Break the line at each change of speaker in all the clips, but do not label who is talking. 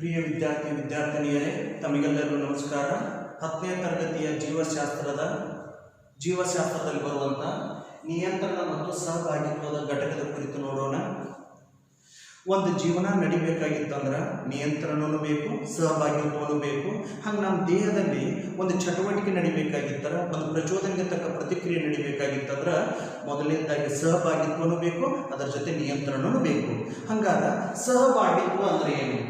ಪ್ರಿಯ ವಿದ್ಯಾರ್ಥಿನಿಯರೇ, ತಮಗೆಲ್ಲರಿಗೂ ನಮಸ್ಕಾರ. 10ನೇ ತರಗತಿಯ ಜೀವಶಾಸ್ತ್ರದಲ್ಲಿ ಬರುವಂಥ ನಿಯಂತ್ರಣ ಮತ್ತು ಸಹಭಾಗಿತ್ವದ ಘಟಕದ ಕುರಿತು ನೋಡೋಣ. ಒಂದು ಜೀವನ ನಡಿಬೇಕಾಗಿತ್ತಂದ್ರೆ ನಿಯಂತ್ರಣನೂ ಬೇಕು, ಸಹಭಾಗಿತ್ವನೂ ಬೇಕು. ಹಂಗೆ ನಮ್ಮ ದೇಹದಲ್ಲಿ ಒಂದು ಚಟುವಟಿಕೆ ನಡಿಬೇಕಾಗಿತ್ತರ, ಒಂದು ಪ್ರಚೋದನೆಗೆ ತಕ್ಕ ಪ್ರತಿಕ್ರಿಯೆ ನಡಿಬೇಕಾಗಿತ್ತಂದ್ರೆ ಮೊದಲನೇದಾಗಿ ಸಹಭಾಗಿತ್ವನೂ ಬೇಕು, ಅದರ ಜೊತೆ ನಿಯಂತ್ರಣನೂ ಬೇಕು. ಹಂಗಾದ್ರೆ ಸಹಭಾಗಿತ್ವ ಅಂದರೆ ಏನು?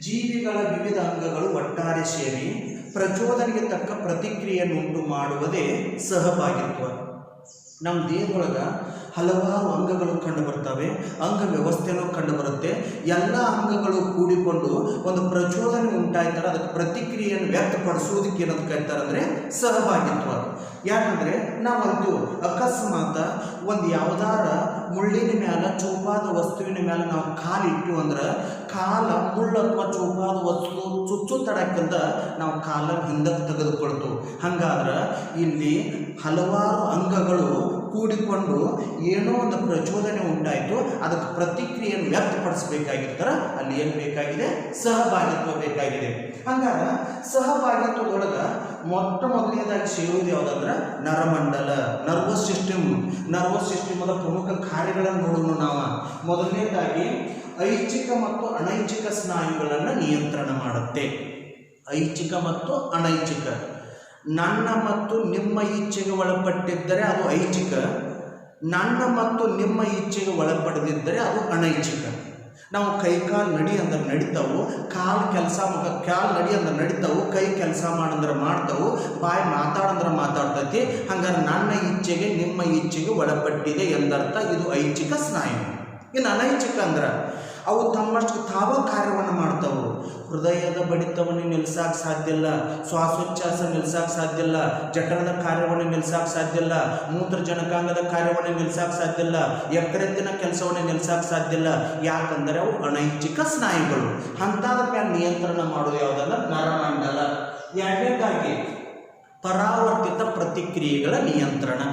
ಜೀವಿಗಳ ವಿವಿಧ ಅಂಗಗಳು ಒಟ್ಟಾರೆ ಸೇರಿ ಪ್ರಚೋದನೆಗೆ ತಕ್ಕ ಪ್ರತಿಕ್ರಿಯೆಯನ್ನು ಉಂಟು ಮಾಡುವುದೇ ಸಹಭಾಗಿತ್ವ. ನಮ್ಮ ದೇಹದೊಳಗೆ ಹಲವಾರು ಅಂಗಗಳು ಕಂಡು ಬರ್ತವೆ, ಅಂಗ ವ್ಯವಸ್ಥೆನೂ ಕಂಡು ಬರುತ್ತೆ. ಎಲ್ಲ ಅಂಗಗಳು ಕೂಡಿಕೊಂಡು ಒಂದು ಪ್ರಚೋದನೆ ಉಂಟಾಯ್ತಾರೆ, ಅದಕ್ಕೆ ಪ್ರತಿಕ್ರಿಯೆಯನ್ನು ವ್ಯಕ್ತಪಡಿಸುವುದಕ್ಕೆ ಏನಂತ ಕರೀತಾರೆ ಅಂದರೆ ಸಹಭಾಗಿತ್ವ. ಯಾಕಂದರೆ ನಾವಂತೂ ಅಕಸ್ಮಾತ್ ಒಂದು ಯಾವುದಾರ ಮುಳ್ಳಿನ ಮೇಲೆ ಚೂಪಾದ ವಸ್ತುವಿನ ಮೇಲೆ ನಾವು ಕಾಲಿಟ್ಟು ಅಂದ್ರೆ ಕಾಲ ಮುಳ್ಳು ಅಥವಾ ಚೂಪಾದ ವಸ್ತು ಚುಚ್ಚುತ್ತಡಕ್ಕಿಂತ ನಾವು ಕಾಲ ಹಿಂದಕ್ಕೆ ತೆಗೆದುಕೊಳ್ತು. ಹಾಗಾದ್ರೆ ಇಲ್ಲಿ ಹಲವಾರು ಅಂಗಗಳು ಕೂಡಿಕೊಂಡು ಏನೋ ಒಂದು ಪ್ರಚೋದನೆ ಉಂಟಾಯಿತು, ಅದಕ್ಕೆ ಪ್ರತಿಕ್ರಿಯೆಯನ್ನು ವ್ಯಕ್ತಪಡಿಸಬೇಕಾಗಿರ್ತಾರೆ. ಅಲ್ಲಿ ಏನು ಬೇಕಾಗಿದೆ? ಸಹಭಾಗಿತ್ವ ಬೇಕಾಗಿದೆ. ಹಂಗಾರೆ ಸಹಭಾಗಿತ್ವದೊಳಗೆ ಮೊದಲನೇದಾಗಿ ಸೇರುವುದು ಯಾವುದಂದ್ರೆ ನರಮಂಡಲ, ನರ್ವಸ್ ಸಿಸ್ಟಮದ ಪ್ರಮುಖ ಕಾರ್ಯಗಳನ್ನು ನೋಡೋಣ ನಾವು. ಮೊದಲನೇದಾಗಿ ಐಚ್ಛಿಕ ಮತ್ತು ಅನೈಚ್ಛಿಕ ಸ್ನಾಯುಗಳನ್ನು ನಿಯಂತ್ರಣ ಮಾಡುತ್ತೆ. ಐಚ್ಛಿಕ ಮತ್ತು ಅನೈಚ್ಛಿಕ, ನನ್ನ ಮತ್ತು ನಿಮ್ಮ ಇಚ್ಛೆಗೆ ಒಳಪಟ್ಟಿದ್ದರೆ ಅದು ಐಚ್ಛಿಕ, ನನ್ನ ಮತ್ತು ನಿಮ್ಮ ಇಚ್ಛೆಗೆ ಒಳಪಡದಿದ್ದರೆ ಅದು ಅನೈಚ್ಛಿಕ. ನಾವು ಕೈಕಾಲು ನಡಿ ಅಂದ್ರೆ ನಡಿತಾವು, ಕಾಲು ನಡಿ ಅಂದ್ರೆ ನಡಿತಾವು, ಕೈ ಕೆಲಸ ಮಾಡಂದ್ರೆ ಮಾಡ್ತಾವು, ಬಾಯಿ ಮಾತಾಡಂದ್ರೆ ಮಾತಾಡ್ತೈತಿ. ಹಂಗಾರೆ ನನ್ನ ಇಚ್ಛೆಗೆ ನಿಮ್ಮ ಇಚ್ಛೆಗೆ ಒಳಪಟ್ಟಿದೆ ಎಂದರ್ಥ. ಇದು ಐಚ್ಛಿಕ ಸ್ನಾಯು. ಇನ್ನು ಅನೈಚ್ಛಿಕ ಅಂದ್ರೆ ಅವು ತಮ್ಮಷ್ಟು ತಾವ ಕಾರ್ಯವನ್ನು ಮಾಡ್ತಾವು. ಹೃದಯದ ಬಡಿತವನ್ನು ನಿಲ್ಲಿಸಕ್ಕೆ ಸಾಧ್ಯ ಇಲ್ಲ, ಶ್ವಾಸೋಚ್ಛ್ವಾಸ ನಿಲ್ಲಿಸಕ್ಕೆ ಸಾಧ್ಯ ಇಲ್ಲ, ಜಠರದ ಕಾರ್ಯವನ್ನು ನಿಲ್ಲಿಸಕ್ಕೆ ಸಾಧ್ಯ ಇಲ್ಲ, ಮೂತ್ರಜನಕಾಂಗದ ಕಾರ್ಯವನ್ನು ನಿಲ್ಲಿಸಕ್ಕೆ ಸಾಧ್ಯ ಇಲ್ಲ, ಯಕೃತ್ತಿನ ಕೆಲಸವನ್ನು ನಿಲ್ಲಿಸಕ್ಕೆ ಸಾಧ್ಯ ಇಲ್ಲ. ಯಾಕಂದರೆ ಅವು ಅನೈಚ್ಛಿಕ ಸ್ನಾಯುಗಳು. ಅಂಥದ್ರ ಮೇಲೆ ನಿಯಂತ್ರಣ ಮಾಡೋದು ಯಾವುದಲ್ಲ? ನರಮಂಡಲ. ಎರಡನೇದಾಗಿ ಪರಾವರ್ತಿತ ಪ್ರತಿಕ್ರಿಯೆಗಳ ನಿಯಂತ್ರಣ.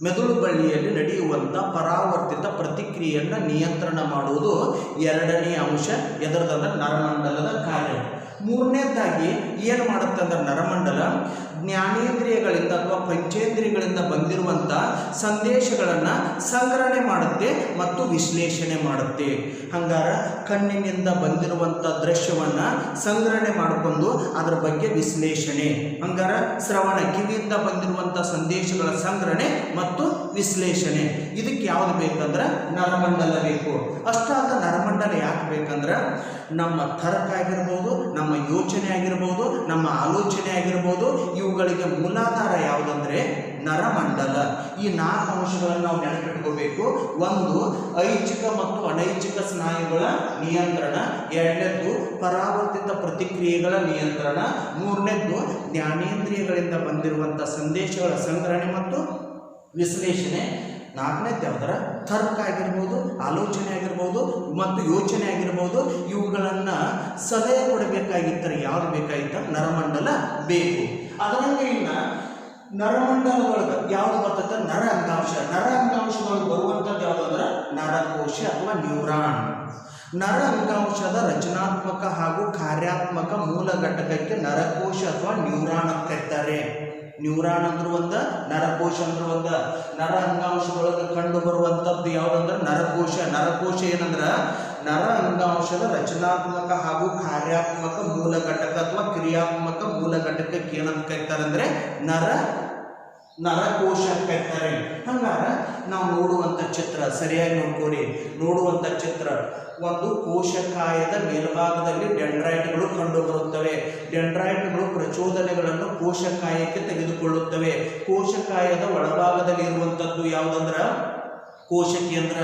ಮೆದುಳು ಬಳ್ಳಿಯಲ್ಲಿ ನಡೆಯುವಂಥ ಪರಾವರ್ತಿತ ಪ್ರತಿಕ್ರಿಯೆಯನ್ನು ನಿಯಂತ್ರಣ ಮಾಡುವುದು ಎರಡನೇ ಅಂಶ. ಎದರದಂದ್ರೆ ನರಮಂಡಲದ ಕಾರ್ಯ. ಮೂರನೇದಾಗಿ ಏನು ಮಾಡುತ್ತೆ ಅಂದ್ರೆ ನರಮಂಡಲ ಜ್ಞಾನೇಂದ್ರಿಯಗಳಿಂದ ಅಥವಾ ಪಂಚೇಂದ್ರಿಯಗಳಿಂದ ಬಂದಿರುವಂಥ ಸಂದೇಶಗಳನ್ನು ಸಂಗ್ರಹಣೆ ಮಾಡುತ್ತೆ ಮತ್ತು ವಿಶ್ಲೇಷಣೆ ಮಾಡುತ್ತೆ. ಹಂಗಾರೆ ಕಣ್ಣಿನಿಂದ ಬಂದಿರುವಂಥ ದೃಶ್ಯವನ್ನು ಸಂಗ್ರಹಣೆ ಮಾಡಿಕೊಂಡು ಅದರ ಬಗ್ಗೆ ವಿಶ್ಲೇಷಣೆ. ಹಂಗಾರೆ ಶ್ರವಣ, ಕಿವಿಯಿಂದ ಬಂದಿರುವಂಥ ಸಂದೇಶಗಳ ಸಂಗ್ರಹಣೆ ಮತ್ತು ವಿಶ್ಲೇಷಣೆ. ಇದಕ್ಕೆ ಯಾವುದು ಬೇಕಂದ್ರೆ ನರಮಂಡಲ ಬೇಕು. ಅಷ್ಟಾದ ನರಮಂಡಲ ಯಾಕೆ ಬೇಕಂದ್ರೆ ನಮ್ಮ ತರ್ಕ ಆಗಿರ್ಬೋದು, ನಮ್ಮ ಯೋಚನೆ ಆಗಿರ್ಬೋದು, ನಮ್ಮ ಆಲೋಚನೆ ಆಗಿರ್ಬೋದು, ಇವುಗಳಿಗೆ ಮೂಲಾಧಾರ ಯಾವುದಂದ್ರೆ ನರಮಂಡಲ. ಈ 4 ಅಂಶಗಳನ್ನು ನಾವು ನೆನಪಿಟ್ಕೋಬೇಕು. ಒಂದು, ಐಚ್ಛಿಕ ಮತ್ತು ಅನೈಚ್ಛಿಕ ಸ್ನಾಯುಗಳ ನಿಯಂತ್ರಣ. ಎರಡನೇದ್ದು ಪರಾವರ್ತಿತ ಪ್ರತಿಕ್ರಿಯೆಗಳ ನಿಯಂತ್ರಣ. ಮೂರನೇದ್ದು ಜ್ಞಾನೇಂದ್ರಿಯಗಳಿಂದ ಬಂದಿರುವಂಥ ಸಂದೇಶಗಳ ಸಂಗ್ರಹಣೆ ಮತ್ತು ವಿಶ್ಲೇಷಣೆ. ನಾಲ್ಕನೇದು ಯಾವುದರ ತರ್ಕ ಆಗಿರ್ಬೋದು, ಆಲೋಚನೆ ಆಗಿರ್ಬೋದು ಮತ್ತು ಯೋಚನೆ ಆಗಿರ್ಬೋದು, ಇವುಗಳನ್ನು ಸಲಹೆ ಕೊಡಬೇಕಾಗಿದ್ದರೆ ಯಾವುದು ಬೇಕಾಗಿತ್ತ? ನರಮಂಡಲ ಬೇಕು. ಅದರಂಗೆ ಇನ್ನು ನರಮಂಡಲದೊಳಗೆ ಯಾವುದು ಬರ್ತದೆ? ನರ ಅಂಗಾಂಶದೊಳಗೆ ಬರುವಂಥದ್ದು ಯಾವುದಂದ್ರೆ ನರಕೋಶ ಅಥವಾ ನ್ಯೂರಾನ್. ನರ ಅಂಗಾಂಶದ ರಚನಾತ್ಮಕ ಹಾಗೂ ಕಾರ್ಯಾತ್ಮಕ ಮೂಲ ಘಟಕಕ್ಕೆ ನರಕೋಶ ಅಥವಾ ನ್ಯೂರಾನ್ ಅಂತ ಕರೀತಾರೆ. ನ್ಯೂರಾನ್ ಅಂದ್ರೆ ಒಂದು, ನರಕೋಶ ಅಂದ್ರೆ ಒಂದು. ನರ ಅಂಗಾಂಶದೊಳಗೆ ಕಂಡು ಬರುವಂಥದ್ದು ಯಾವುದಂದ್ರೆ ನರಕೋಶ ಏನಂದ್ರೆ ನರ ಅಂಗಾಂಶದ ರಚನಾತ್ಮಕ ಹಾಗೂ ಕಾರ್ಯಾತ್ಮಕ ಮೂಲ ಘಟಕ ಅಥವಾ ಕ್ರಿಯಾತ್ಮಕ ಮೂಲ ಘಟಕಕ್ಕೆ ಏನಂತ ಕರೀತಾರೆ ಅಂದ್ರೆ ನರಕೋಶ ಕರೀತಾರೆ. ಹಂಗಾರೆ ನಾವು ನೋಡುವಂಥ ಚಿತ್ರ ಸರಿಯಾಗಿ ನೋಡುವಂಥ ಚಿತ್ರ ಒಂದು ಕೋಶಕಾಯದ ಮೇಲ್ಭಾಗದಲ್ಲಿ ಡೆಂಡ್ರೈಟ್ಗಳು ಕಂಡು ಬರುತ್ತವೆ. ಡೆಂಡ್ರೈಟ್ಗಳು ಪ್ರಚೋದನೆಗಳನ್ನು ಕೋಶಕಾಯಕ್ಕೆ ತೆಗೆದುಕೊಳ್ಳುತ್ತವೆ. ಕೋಶಕಾಯದ ಒಳಭಾಗದಲ್ಲಿ ಇರುವಂಥದ್ದು ಯಾವುದಂದ್ರೆ ಕೋಶಕೇಂದ್ರ.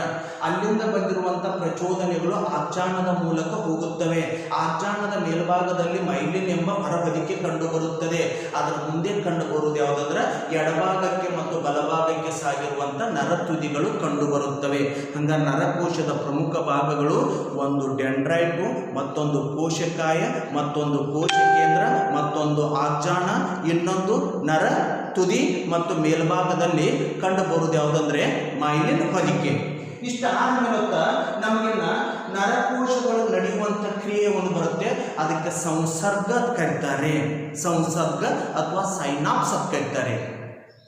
ಅಲ್ಲಿಂದ ಬಂದಿರುವಂಥ ಪ್ರಚೋದನೆಗಳು ಆಜ್ಞಾನದ ಮೂಲಕ ಹೋಗುತ್ತವೆ. ಆಜ್ಞಾನದ ಮೇಲ್ಭಾಗದಲ್ಲಿ ಮೈಲಿನ್ ಎಂಬ ಹೊರಬದಿಕೆ ಕಂಡುಬರುತ್ತದೆ. ಅದರ ಮುಂದೆ ಕಂಡುಬರುವುದು ಯಾವುದಂದ್ರೆ ಎಡಭಾಗಕ್ಕೆ ಮತ್ತು ಬಲಭಾಗಕ್ಕೆ ಸಾಗಿರುವಂಥ ನರತುದಿಗಳು ಕಂಡುಬರುತ್ತವೆ. ಹಂಗಾರೆ ನರಕೋಶದ ಪ್ರಮುಖ ಭಾಗಗಳು ಒಂದು ಡೆಂಡ್ರೈಟು, ಮತ್ತೊಂದು ಕೋಶಕಾಯ, ಮತ್ತೊಂದು ಕೋಶಕೇಂದ್ರ, ಮತ್ತೊಂದು ಆಜ್ಞಾನ, ಇನ್ನೊಂದು ನರ ತುದಿ ಮತ್ತು ಮೇಲ್ಭಾಗದಲ್ಲಿ ಕಂಡುಬರುವುದು ಯಾವುದಂದ್ರೆ ಮೈಲಿನ್ ಹೊದಿಕೆ. ಇಷ್ಟ ಆದ್ಮೇಲೆ ನಮಗಿನ್ನ ನರಕೋಶಗಳು ನಡೆಯುವಂಥ ಕ್ರಿಯೆ ಒಂದು ಬರುತ್ತೆ, ಅದಕ್ಕೆ ಸಂಸರ್ಗ ಅಂತ ಕರೀತಾರೆ. ಸಂಸರ್ಗ ಅಥವಾ ಸೈನಾಪ್ಸ್ ಅಂತ ಕರೀತಾರೆ.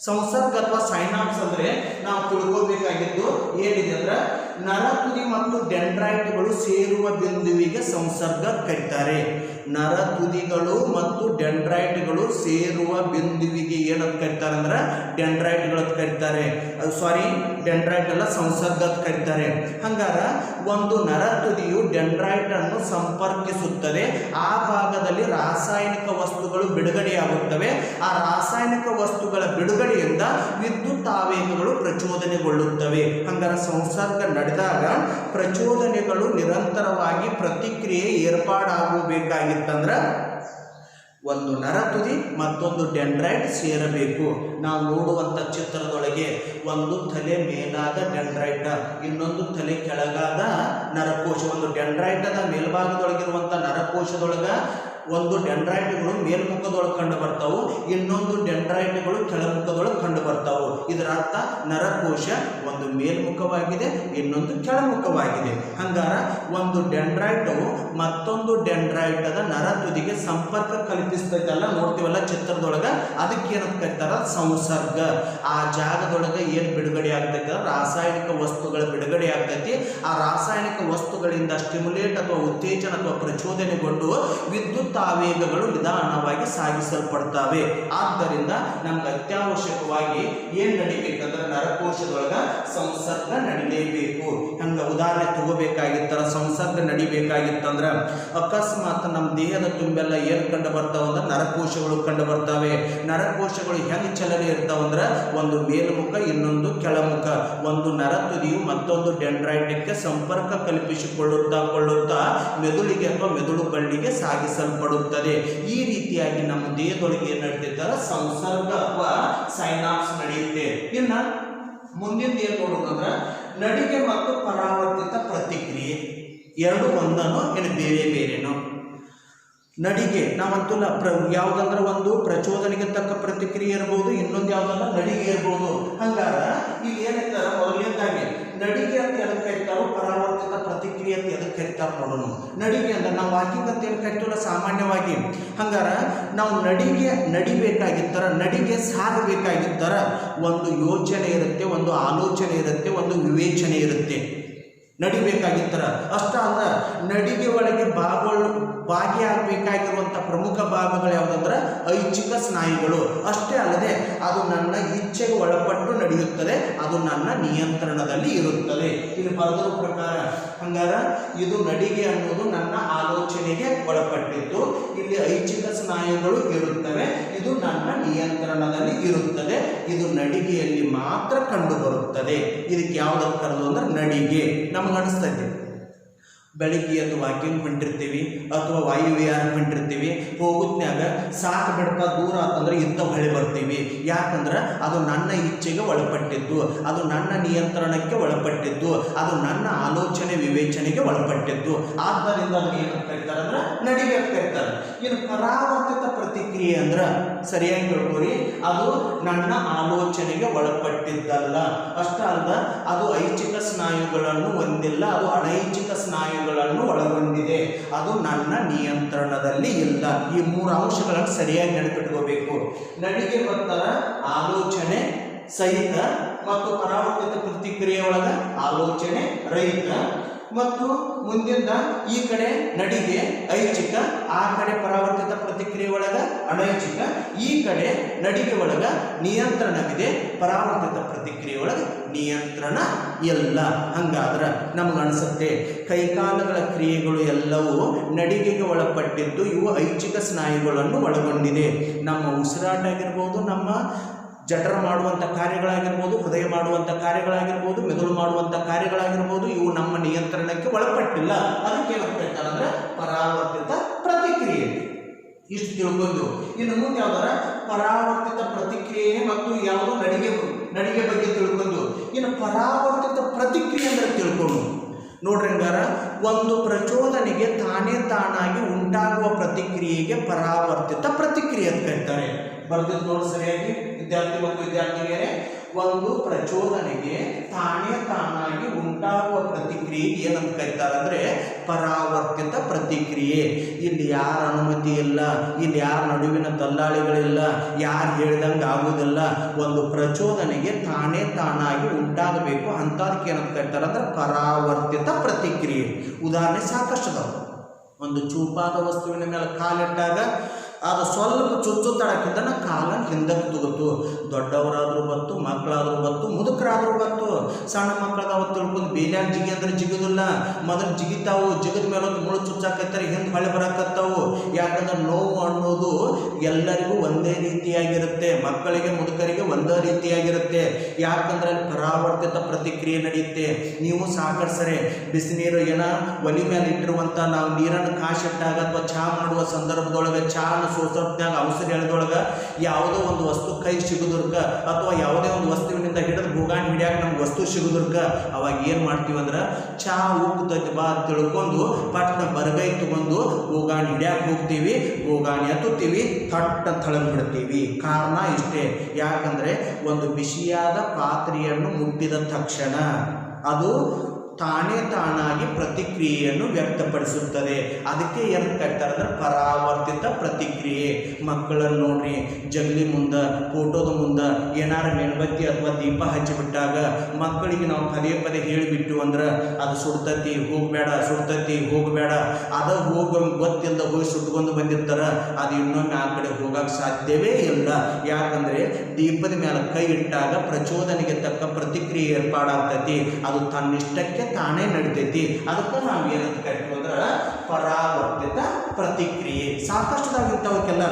ಸಂಸರ್ಗ ಅಥವಾ ಸೈನಾಪ್ಸ್ ಅಂದ್ರೆ ನಾವು ತಿಳ್ಕೋಬೇಕಾಗಿದ್ದು ಏನಿದೆ ಅಂದ್ರೆ ನರತುದಿ ಮತ್ತು ಡೆಂಡ್ರೈಟ್ಗಳು ಸೇರುವ ಬಿಂದುವಿಗೆ ಸಂಸರ್ಗ ಕರೀತಾರೆ. ನರತುದಿಗಳು ಮತ್ತು ಡೆಂಡ್ರೈಟ್ಗಳು ಸೇರುವ ಬಿಂದುವಿಗೆ ಏನಂತ ಕರೀತಾರೆ ಅಂದ್ರೆ ಡೆಂಡ್ರೈಟ್ಗಳು ಅಂತ ಕರೀತಾರೆ. ಸಾರಿ, ಡೆಂಡ್ರೈಟ್ ಅಲ್ಲ, ಸಂಸರ್ಗ ಅಂತ ಕರೀತಾರೆ. ಹಂಗಾರ ಒಂದು ನರತುದಿಯು ಡೆಂಡ್ರೈಟ್ ಅನ್ನು ಸಂಪರ್ಕಿಸುತ್ತದೆ. ಆ ಭಾಗದಲ್ಲಿ ರಾಸಾಯನಿಕ ವಸ್ತುಗಳು ಬಿಡುಗಡೆಯಾಗುತ್ತವೆ. ಆ ರಾಸಾಯನಿಕ ವಸ್ತುಗಳ ಬಿಡುಗಡೆಯಿಂದ ವಿದ್ಯುತ್ ಆವೇಗಗಳು ಪ್ರಚೋದನೆಗೊಳ್ಳುತ್ತವೆ. ಹಂಗಾರ ಸಂಸರ್ಗ ನಡೆದಾಗ ಪ್ರಚೋದನೆಗಳು ನಿರಂತರವಾಗಿ ಪ್ರತಿಕ್ರಿಯೆ ಏರ್ಪಾಡಾಗಬೇಕಾಗಿತ್ತಂದ್ರೆ ಒಂದು ನರತುದಿ ಮತ್ತೊಂದು ಡೆಂಡ್ರೈಟ್ ಸೇರಬೇಕು. ನಾವು ನೋಡುವಂಥ ಚಿತ್ರದೊಳಗೆ ಒಂದು ತಲೆ ಮೇಲಾದ ಡೆಂಡ್ರೈಟ್, ಇನ್ನೊಂದು ತಲೆ ಕೆಳಗಾದ ನರಕೋಶ. ಒಂದು ಡೆಂಡ್ರೈಟದ ಮೇಲ್ಭಾಗದೊಳಗಿರುವಂಥ ನರಕೋಶದೊಳಗ ಒಂದು ಡೆಂಡ್ರೈಟ್ಗಳು ಮೇಲ್ಮುಖದೊಳಗೆ ಕಂಡು ಬರ್ತಾವು, ಇನ್ನೊಂದು ಡೆಂಡ್ರೈಟ್ಗಳು ಕೆಳಮುಖದೊಳಗೆ ಕಂಡು ಬರ್ತಾವು. ಇದರ ಅರ್ಥ ನರಕೋಶ ಒಂದು ಮೇಲ್ಮುಖವಾಗಿದೆ, ಇನ್ನೊಂದು ಕೆಳಮುಖವಾಗಿದೆ. ಹಂಗಾರ ಒಂದು ಡೆಂಡ್ರೈಟು ಮತ್ತೊಂದು ಡೆಂಡ್ರೈಟದ ನರತುದಿಗೆ ಸಂಪರ್ಕ ಕಲ್ಪಿಸ್ತೈತಲ್ಲ, ನೋಡ್ತೀವಲ್ಲ ಚಿತ್ರದೊಳಗೆ, ಅದಕ್ಕೆ ಏನಂತ ಕರೀತಾರ ಸಂಸರ್ಗ. ಆ ಜಾಗದೊಳಗೆ ಏನು ಬಿಡುಗಡೆ ಆಗ್ತೈತೆ, ರಾಸಾಯನಿಕ ವಸ್ತುಗಳ ಬಿಡುಗಡೆ ಆಗ್ತೈತಿ. ಆ ರಾಸಾಯನಿಕ ವಸ್ತುಗಳಿಂದ ಸ್ಟಿಮ್ಯುಲೇಟ್ ಅಥವಾ ಉತ್ತೇಜನ ಅಥವಾ ಪ್ರಚೋದನೆಗೊಂಡು ವಿದ್ಯುತ್ ಆವೇಗಗಳು ನಿಧಾನವಾಗಿ ಸಾಗಿಸಲ್ಪಡ್ತವೆ. ಆದ್ದರಿಂದ ನಮ್ಗೆ ಅತ್ಯವಶ್ಯಕವಾಗಿ ಏನ್ ನಡಿಬೇಕಂದ್ರೆ ನರಕೋಶದೊಳಗ ಸಂಸರ್ಗ ನಡಿಲೇಬೇಕು. ಹಂಗ ಉದಾಹರಣೆ ತಗೋಬೇಕಾಗಿತ್ತರ ಸಂಸರ್ಗ ನಡಿಬೇಕಾಗಿತ್ತಂದ್ರ ಅಕಸ್ಮಾತ್ ನಮ್ಮ ದೇಹದ ತುಂಬೆಲ್ಲ ಏನ್ ಕಂಡು ಬರ್ತಾವ ಅಂದ್ರೆ ನರಕೋಶಗಳು ಕಂಡು ಬರ್ತವೆ. ನರಕೋಶಗಳು ಹೆಂಗ್ ಚಲನೆ ಇರ್ತಾವಂದ್ರ ಒಂದು ಮೇಲ್ಮುಖ ಇನ್ನೊಂದು ಕೆಳಮುಖ. ಒಂದು ನರತುದಿಯು ಮತ್ತೊಂದು ಡೆಂಡ್ರೈಟ್ಗೆ ಸಂಪರ್ಕ ಕಲ್ಪಿಸಿಕೊಳ್ಳುತ್ತಾ ಮೆದುಳಿಗೆ ಅಥವಾ ಮೆದುಳು ಬಳ್ಳಿಗೆ ಸಾಗಿಸಲ್ಪಡುತ್ತದೆ. ಈ ರೀತಿಯಾಗಿ ನಮ್ಮ ದೇಹದೊಳಗೆ ಏನ್ ನಡೀತಿರ್ತಾರ ಸಂಸರ್ಗ ಅಥವಾ ಸೈನಾಪ್ಸ್ ನಡೆಯುತ್ತೆ. ಇನ್ನ ಮುಂದಿನ ಏನ್ ನೋಡೋದಂದ್ರ ನಡಿಗೆ ಮತ್ತು ಪರಾವರ್ತಿತ ಪ್ರತಿಕ್ರಿಯೆ ಎರಡು ಒಂದನ್ನು ಏನು ಬೇರೆ ಬೇರೆನೋ. ನಡಿಗೆ ನಾವಂತೂ ಯಾವುದಂದ್ರೆ ಒಂದು ಪ್ರಚೋದನೆಗೆ ತಕ್ಕ ಪ್ರತಿಕ್ರಿಯೆ ಇರಬಹುದು, ಇನ್ನೊಂದು ಯಾವುದಂದ್ರೆ ನಡಿಗೆ ಇರಬಹುದು. ಹಂಗಾರ ಈಗ ಏನಿರ್ತಾರ ಮೊದಲನೇದಾಗಿ ನಡಿಗೆ ಅಂತ ಎದಕ್ಕೆ ಕರಿತಾರೋ, ಪರಾವರ್ತಿತ ಪ್ರತಿಕ್ರಿಯೆ ಅಂತ ಎದಕ್ಕೆ ಕರಿತಾರ ನೋಡೋಣ. ನಡಿಗೆ ಅಂದ್ರೆ ನಾವು ವಾಕಿಂಗ್ ಅಂತ ಏನು ಕರಿತೀವಲ್ಲ ಸಾಮಾನ್ಯವಾಗಿ, ಹಂಗಾರ ನಾವು ನಡಿಬೇಕಾಗಿತ್ತರ ನಡಿಗೆ ಸಾಗಬೇಕಾಗಿತ್ತರ ಒಂದು ಯೋಚನೆ ಇರುತ್ತೆ, ಒಂದು ಆಲೋಚನೆ ಇರುತ್ತೆ, ಒಂದು ವಿವೇಚನೆ ಇರುತ್ತೆ. ನಡಿಬೇಕಾಗಿತ್ತರ ಅಷ್ಟ ಅಲ್ಲ, ನಡಿಗೆ ಒಳಗೆ ಭಾಗಿಯಾಗಬೇಕಾಗಿರುವಂಥ ಪ್ರಮುಖ ಭಾಗಗಳು ಯಾವುದಂದ್ರೆ ಐಚ್ಛಿಕ ಸ್ನಾಯುಗಳು. ಅಷ್ಟೇ ಅಲ್ಲದೆ ಅದು ನನ್ನ ಇಚ್ಛೆಗೆ ಒಳಪಟ್ಟು ನಡೆಯುತ್ತದೆ, ಅದು ನನ್ನ ನಿಯಂತ್ರಣದಲ್ಲಿ ಇರುತ್ತದೆ. ಇಲ್ಲಿ ಬರೆದ ಪ್ರಕಾರ ಹಂಗಾರ ಇದು ನಡಿಗೆ ಅನ್ನೋದು ನನ್ನ ಆಲೋಚನೆಗೆ ಒಳಪಟ್ಟಿದ್ದು, ಇಲ್ಲಿ ಐಚ್ಛಿಕ ಸ್ನಾಯುಗಳು ಇರುತ್ತವೆ, ಇದು ನನ್ನ ನಿಯಂತ್ರಣದಲ್ಲಿ ಇರುತ್ತದೆ. ಇದು ನಡಿಗೆಯಲ್ಲಿ ಮಾತ್ರ ಕಂಡು ಬರುತ್ತದೆ. ಇದಕ್ಕೆ ಯಾವುದಕ್ಕೆ ಕರೆದು ಅಂದ್ರೆ ನಡಿಗೆ. ನಮಗೆ ಅನಿಸ್ತೈತಿ ಬೆಳಿಗ್ಗೆ ಅದು ವಾಕಿಂಗ್ ಹೊಂಟಿರ್ತೀವಿ ಅಥವಾ ವಾಯುವಿಹಾರ ಹೊಂಟಿರ್ತೀವಿ, ಹೋಗುತ್ನ್ಯಾಗ ಸಾಕು ಬಿಡ್ತಾ ದೂರ ಅಂತಂದ್ರೆ ಇದ್ದ ಹೊಳೆ ಬರ್ತೀವಿ. ಯಾಕಂದ್ರೆ ಅದು ನನ್ನ ಇಚ್ಛೆಗೆ ಒಳಪಟ್ಟಿದ್ದು, ಅದು ನನ್ನ ನಿಯಂತ್ರಣಕ್ಕೆ ಒಳಪಟ್ಟಿದ್ದು, ಅದು ನನ್ನ ಆಲೋಚನೆ ವಿವೇಚನೆಗೆ ಒಳಪಟ್ಟಿದ್ದು. ಆದ್ದರಿಂದ ಅದನ್ನು ಏನಂತ ಕರೀತಾರೆ ಅಂದ್ರೆ ನಡಿಗೆ ಅಂತ ಕರೀತಾರೆ. ಇನ್ನು ಪರಾವರ್ತಿತ ಪ್ರತಿಕ್ರಿಯೆ ಅಂದ್ರೆ ಸರಿಯಾಗಿ ತಿಳ್ಕೊರಿ, ಅದು ನನ್ನ ಆಲೋಚನೆಗೆ ಒಳಪಟ್ಟಿದ್ದಲ್ಲ. ಅಷ್ಟ ಅಲ್ಲ, ಅದು ಐಚ್ಛಿಕ ಸ್ನಾಯುಗಳನ್ನು ಹೊಂದಿಲ್ಲ, ಅದು ಅನೈಚ್ಛಿಕ ಸ್ನಾಯುಗಳನ್ನು ಒಳಗೊಂಡಿದೆ, ಅದು ನನ್ನ ನಿಯಂತ್ರಣದಲ್ಲಿ ಇಲ್ಲ. ಈ ಮೂರು ಅಂಶಗಳನ್ನು ಸರಿಯಾಗಿ ನೆನಪಿಟ್ಕೋಬೇಕು. ನಡಿಗೆ ಬರ್ತಾರ ಆಲೋಚನೆ ಸಹಿತ ಮತ್ತು ಪರಾವರ್ತಿತ ಪ್ರತಿಕ್ರಿಯೆ ಒಳಗ ಆಲೋಚನೆ ರಹಿತ. ಮತ್ತು ಮುಂದಿನ ಈ ಕಡೆ ನಡಿಗೆ ಐಚ್ಛಿಕ, ಆ ಕಡೆ ಪರಾವರ್ತಿತ ಪ್ರತಿಕ್ರಿಯೆ ಒಳಗ ಅನೈಚ್ಛಿಕ, ಈ ಕಡೆ ನಡಿಗೆ ಒಳಗ ನಿಯಂತ್ರಣವಿದೆ, ಪರಾವರ್ತಿತ ಪ್ರತಿಕ್ರಿಯೆ ಒಳಗ ನಿಯಂತ್ರಣ ಇಲ್ಲ. ಹಂಗಾದ್ರೆ ನಮ್ಗೆ ಅನಿಸುತ್ತೆ ಕೈಕಾಲುಗಳ ಕ್ರಿಯೆಗಳು ಎಲ್ಲವೂ ನಡಿಗೆಗೆ ಒಳಪಟ್ಟಿದ್ದು, ಇವು ಐಚ್ಛಿಕ ಸ್ನಾಯುಗಳನ್ನು ಒಳಗೊಂಡಿದೆ. ನಮ್ಮ ಉಸಿರಾಟ ಆಗಿರ್ಬೋದು, ನಮ್ಮ ಜಠರ ಮಾಡುವಂಥ ಕಾರ್ಯಗಳಾಗಿರ್ಬೋದು, ಹೃದಯ ಮಾಡುವಂಥ ಕಾರ್ಯಗಳಾಗಿರ್ಬೋದು, ಮೆದುಳು ಮಾಡುವಂಥ ಕಾರ್ಯಗಳಾಗಿರ್ಬೋದು, ಇವು ನಮ್ಮ ನಿಯಂತ್ರಣಕ್ಕೆ ಒಳಪಟ್ಟಿಲ್ಲ. ಅದಕ್ಕೆ ಏನಂತ ಹೇಳ್ತಾರೆ ಅಂದ್ರೆ ಪರಾವರ್ತಿತ ಪ್ರತಿಕ್ರಿಯೆ. ಇಷ್ಟು ತಿಳ್ಕೊಂಡು ಇನ್ನು ಮುಂದೆ ಯಾವ್ದಾರ ಪರಾವರ್ತಿತ ಪ್ರತಿಕ್ರಿಯೆ ಮತ್ತು ಯಾವುದು ನಡಿಗೆ ಬಗ್ಗೆ ತಿಳ್ಕೊಂಡು ಇನ್ನು ಪರಾವರ್ತಿತ ಪ್ರತಿಕ್ರಿಯೆ ಅಂದ್ರೆ ತಿಳ್ಕೊಂಡು ನೋಡ್ರಿ. ಹಂಗಾರ ಒಂದು ಪ್ರಚೋದನೆಗೆ ತಾನಾಗಿ ಉಂಟಾಗುವ ಪ್ರತಿಕ್ರಿಯೆಗೆ ಪರಾವರ್ತಿತ ಪ್ರತಿಕ್ರಿಯೆ ಅಂತ ಕರೀತಾರೆ. ಬರ್ದಿದ್ದು ನೋಡಿ ಸರಿಯಾಗಿ ವಿದ್ಯಾರ್ಥಿ ಮತ್ತು ವಿದ್ಯಾರ್ಥಿನಿಯರೇ. ಒಂದು ಪ್ರಚೋದನೆಗೆ ತಾನಾಗಿ ಉಂಟಾಗುವ ಪ್ರತಿಕ್ರಿಯೆ ಏನಂತ ಕರೀತಾರೆ ಅಂದರೆ ಪರಾವರ್ತಿತ ಪ್ರತಿಕ್ರಿಯೆ. ಇಲ್ಲಿ ಯಾರ ಅನುಮತಿ ಇಲ್ಲ, ಇಲ್ಲಿ ಯಾರ ನಡುವಿನ ದಲ್ಲಾಳಿಗಳಿಲ್ಲ, ಯಾರು ಹೇಳ್ದಂಗೆ ಆಗುವುದಿಲ್ಲ. ಒಂದು ಪ್ರಚೋದನೆಗೆ ತಾನಾಗಿ ಉಂಟಾಗಬೇಕು, ಅಂಥದಕ್ಕೆ ಏನಂತ ಕರೀತಾರೆ ಅಂದ್ರೆ ಪರಾವರ್ತಿತ ಪ್ರತಿಕ್ರಿಯೆ. ಉದಾಹರಣೆ ಸಾಕಷ್ಟು ಅದಾವೆ. ಒಂದು ಚೂಪಾದ ವಸ್ತುವಿನ ಮೇಲೆ ಕಾಲಿಟ್ಟಾಗ ಅದು ಸ್ವಲ್ಪ ಚುಚ್ಚುತ್ತಾಡಕ್ಕಿಂತ ಕಾಲನ್ನು ಹಿಂದಕ್ಕೆ ತಗೋತು. ದೊಡ್ಡವರಾದರೂ ಬತ್ತು, ಮಕ್ಕಳಾದರೂ ಬತ್ತು, ಮುದುಕರಾದರೂ ಬತ್ತು. ಸಣ್ಣ ಮಕ್ಕಳದಾವ ತಿಳ್ಕೊಂಡು ಬೇಲ್ಯಾಗ ಜಿಗಿ ಅಂದ್ರೆ ಜಿಗಿದಿಲ್ಲ, ಮೊದಲು ಜಿಗಿತಾವು. ಜಿಗಿದ ಮೇಲೆ ಒಂದು ಮುಳು ಚುಚ್ಚಾಕತ್ತಾರೆ, ಹಿಂದೆ ಹೊಳೆ ಬರಾಕತ್ತಾವು. ಯಾಕಂದ್ರೆ ನೋವು ಅನ್ನೋದು ಎಲ್ಲರಿಗೂ ಒಂದೇ ರೀತಿಯಾಗಿರುತ್ತೆ, ಮಕ್ಕಳಿಗೆ ಮುದುಕರಿಗೆ ಒಂದೇ ರೀತಿಯಾಗಿರುತ್ತೆ. ಯಾಕಂದ್ರೆ ಅಲ್ಲಿ ಪರಾವರ್ತಿತ ಪ್ರತಿಕ್ರಿಯೆ ನಡೆಯುತ್ತೆ. ನೀವು ಸಾಕಷ್ಟು ಸರಿ ಬಿಸಿನೀರು ಒಲಿ ಮೇಲೆ ಇಟ್ಟಿರುವಂಥ ನಾವು ನೀರನ್ನು ಕಾಶಿಟ್ಟಾಗ ಅಥವಾ ಚಹಾ ಮಾಡುವ ಸಂದರ್ಭದೊಳಗೆ ಚಹಾ ಸೋಸಪ್ನಾಗ ಔಷಧಿ ಎಳೆದೊಳಗೆ ಯಾವುದೋ ಒಂದು ವಸ್ತು ಕೈ ಸಿಗುದುರ್ಗ ಅಥವಾ ಯಾವುದೇ ಒಂದು ವಸ್ತುವಿನಿಂದ ಹಿಡಿದು ಭೂಗಾಣಿ ಹಿಡಿಯಾಕ ನಮ್ಗೆ ವಸ್ತು ಸಿಗುದುರ್ಗ ಅವಾಗ ಏನು ಮಾಡ್ತೀವಿ ಅಂದ್ರೆ ಚಹಾ ಉಕ್ಕುತ್ತೈತಿ ಬಾ ತಿಳ್ಕೊಂಡು ಪಟ್ನ ಬರಗೈ ತಗೊಂಡು ಭೂಗಾಣಿ ಹಿಡಿಯಾಕೆ ಹೋಗ್ತೀವಿ, ಭೂಗಾಣಿ ಹತ್ತುತ್ತೀವಿ, ಥಟ್ ಅಂತ ತಳಗ್ ಬಿಡ್ತೀವಿ. ಕಾರಣ ಇಷ್ಟೇ, ಯಾಕಂದರೆ ಒಂದು ಬಿಸಿಯಾದ ಪಾತ್ರೆಯನ್ನು ಮುಟ್ಟಿದ ತಕ್ಷಣ ಅದು ತಾನಾಗಿ ಪ್ರತಿಕ್ರಿಯೆಯನ್ನು ವ್ಯಕ್ತಪಡಿಸುತ್ತದೆ. ಅದಕ್ಕೆ ಏನು ಕರೀತಾರೆ ಅಂದ್ರೆ ಪರಾವರ್ತಿತ ಪ್ರತಿಕ್ರಿಯೆ. ಮಕ್ಕಳನ್ನು ನೋಡ್ರಿ, ಜಗಲಿ ಮುಂದೆ ಫೋಟೋದ ಮುಂದೆ ಏನಾರು ಮೇಣಬತ್ತಿ ಅಥವಾ ದೀಪ ಹಚ್ಚಿಬಿಟ್ಟಾಗ ಮಕ್ಕಳಿಗೆ ನಾವು ಪದೇ ಹೇಳಿಬಿಟ್ಟು ಅಂದ್ರೆ ಅದು ಸುಡ್ತತಿ ಹೋಗಬೇಡ, ಸುಡ್ತತಿ ಹೋಗಬೇಡ, ಅದು ಗೊತ್ತಿಲ್ಲದ ಹೋಗಿ ಸುಟ್ಕೊಂಡು ಬಂದಿರ್ತಾರೆ. ಅದು ಇನ್ನೊಮ್ಮೆ ಆ ಕಡೆ ಹೋಗಕ್ಕೆ ಸಾಧ್ಯವೇ ಇಲ್ಲ. ಯಾಕಂದರೆ ದೀಪದ ಮೇಲೆ ಕೈ ಇಟ್ಟಾಗ ಪ್ರಚೋದನೆಗೆ ತಕ್ಕ ಪ್ರತಿಕ್ರಿಯೆ ಏರ್ಪಾಡಾಗ್ತತಿ. ಅದು ತನ್ನಿಷ್ಟಕ್ಕೆ ತಾನೇ ನಡಿತೈತಿ. ಅದಕ್ಕೆ ನಾವು ಏನಂತ ಕರಿತೀವಿ ಅಂದ್ರೆ ಪರಾವರ್ತಿತ ಪ್ರತಿಕ್ರಿಯೆ. ಸಾಕಷ್ಟುದಾಗಿರ್ತಾವಕ್ಕೆಲ್ಲ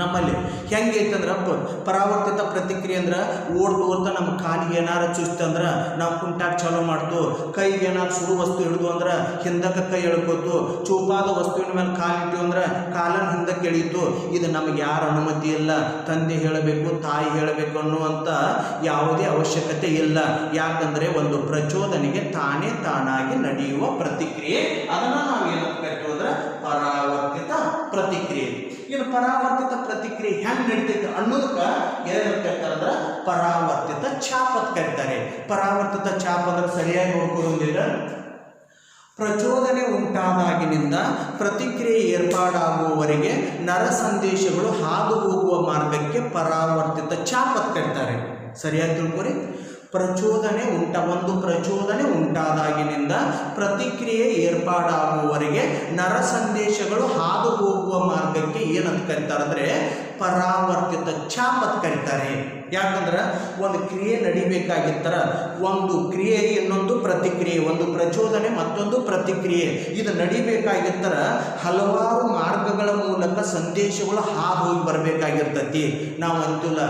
ನಮ್ಮಲ್ಲಿ ಹೆಂಗೈತಂದ್ರೆ ಪರಾವರ್ತಿತ ಪ್ರತಿಕ್ರಿಯೆ ಅಂದ್ರೆ ಓಡ್ತಾ ನಮ್ಮ ಕಾಲಿಗೆ ಏನಾರು ಚುಸ್ತಂದ್ರೆ ನಾವು ಕುಂಟಾಕ್ ಚಾಲೂ ಮಾಡ್ತು, ಕೈಗೆ ಏನಾರು ಸುಡು ವಸ್ತು ಹಿಡಿದು ಅಂದ್ರೆ ಹಿಂದಕ್ಕೆ ಕೈ ಎಳ್ಕೋತು, ಚೂಪಾದ ವಸ್ತುವಿನ ಮೇಲೆ ಕಾಲಿಟ್ಟು ಅಂದ್ರೆ ಕಾಲನ್ನು ಹಿಂದಕ್ಕೆ ಎಳೀತು. ಇದು ನಮಗೆ ಯಾರ ಅನುಮತಿ ಇಲ್ಲ, ತಂದೆ ಹೇಳಬೇಕು, ತಾಯಿ ಹೇಳಬೇಕು ಅನ್ನುವಂಥ ಯಾವುದೇ ಅವಶ್ಯಕತೆ ಇಲ್ಲ. ಯಾಕಂದರೆ ಒಂದು ಪ್ರಚೋದನೆಗೆ ತಾನಾಗಿ ನಡೆಯುವ ಪ್ರತಿಕ್ರಿಯೆ, ಅದನ್ನು ನಾವು ಏನಂತ ಕರಿತೀವಿ ಅಂದ್ರೆ ಪರಾವರ್ತಿತ ಪ್ರತಿಕ್ರಿಯೆ. ಇನ್ನು ಪರಾವರ್ತಿತ ಪ್ರತಿಕ್ರಿಯೆ ಹೆಂಗೆ ನಡೀತೈತೆ ಅನ್ನೋದಕ್ಕೆ ಏನಂತ ಕರೀತಾರೆ ಅಂದ್ರೆ ಪರಾವರ್ತಿತ ಛಾಪ್ ಅಂತ ಕರೀತಾರೆ. ಪರಾವರ್ತಿತ ಛಾಪ್ ಅಂದ್ರೆ ಸರಿಯಾಗಿ ನೋಡ್ಕೊಳ್ಳೋದಿಲ್ಲ. ಪ್ರಚೋದನೆ ಉಂಟಾದಾಗಿನಿಂದ ಪ್ರತಿಕ್ರಿಯೆ ಏರ್ಪಾಡಾಗುವವರೆಗೆ ನರ ಸಂದೇಶಗಳು ಹಾದು ಹೋಗುವ ಮಾರ್ಗಕ್ಕೆ ಪರಾವರ್ತಿತ ಛಾಪ್ ಅಂತ ಕರೀತಾರೆ. ಸರಿಯಾಗಿ ತಿಳ್ಕೊರಿ. ಒಂದು ಪ್ರಚೋದನೆ ಉಂಟಾದಾಗಿನಿಂದ ಪ್ರತಿಕ್ರಿಯೆ ಏರ್ಪಾಡಾಗುವವರೆಗೆ ನರ ಸಂದೇಶಗಳು ಹಾದು ಹೋಗುವ ಮಾರ್ಗಕ್ಕೆ ಏನಂತ ಕರೀತಾರೆ ಅಂದರೆ ಪರಾವರ್ತಿತ ಛಾಪ್ ಅಂತ ಕರೀತಾರೆ. ಯಾಕಂದ್ರೆ ಒಂದು ಕ್ರಿಯೆ ನಡಿಬೇಕಾಗಿತ್ತರ ಒಂದು ಕ್ರಿಯೆ ಇನ್ನೊಂದು ಪ್ರತಿಕ್ರಿಯೆ, ಒಂದು ಪ್ರಚೋದನೆ ಮತ್ತೊಂದು ಪ್ರತಿಕ್ರಿಯೆ, ಇದು ನಡಿಬೇಕಾಗಿತ್ತರ ಹಲವಾರು ಮಾರ್ಗಗಳ ಮೂಲಕ ಸಂದೇಶಗಳು ಹಾದು ಹೋಗಿ ಬರಬೇಕಾಗಿರ್ತತಿ. ನಾವು ಅಂತಿಲ್ಲ,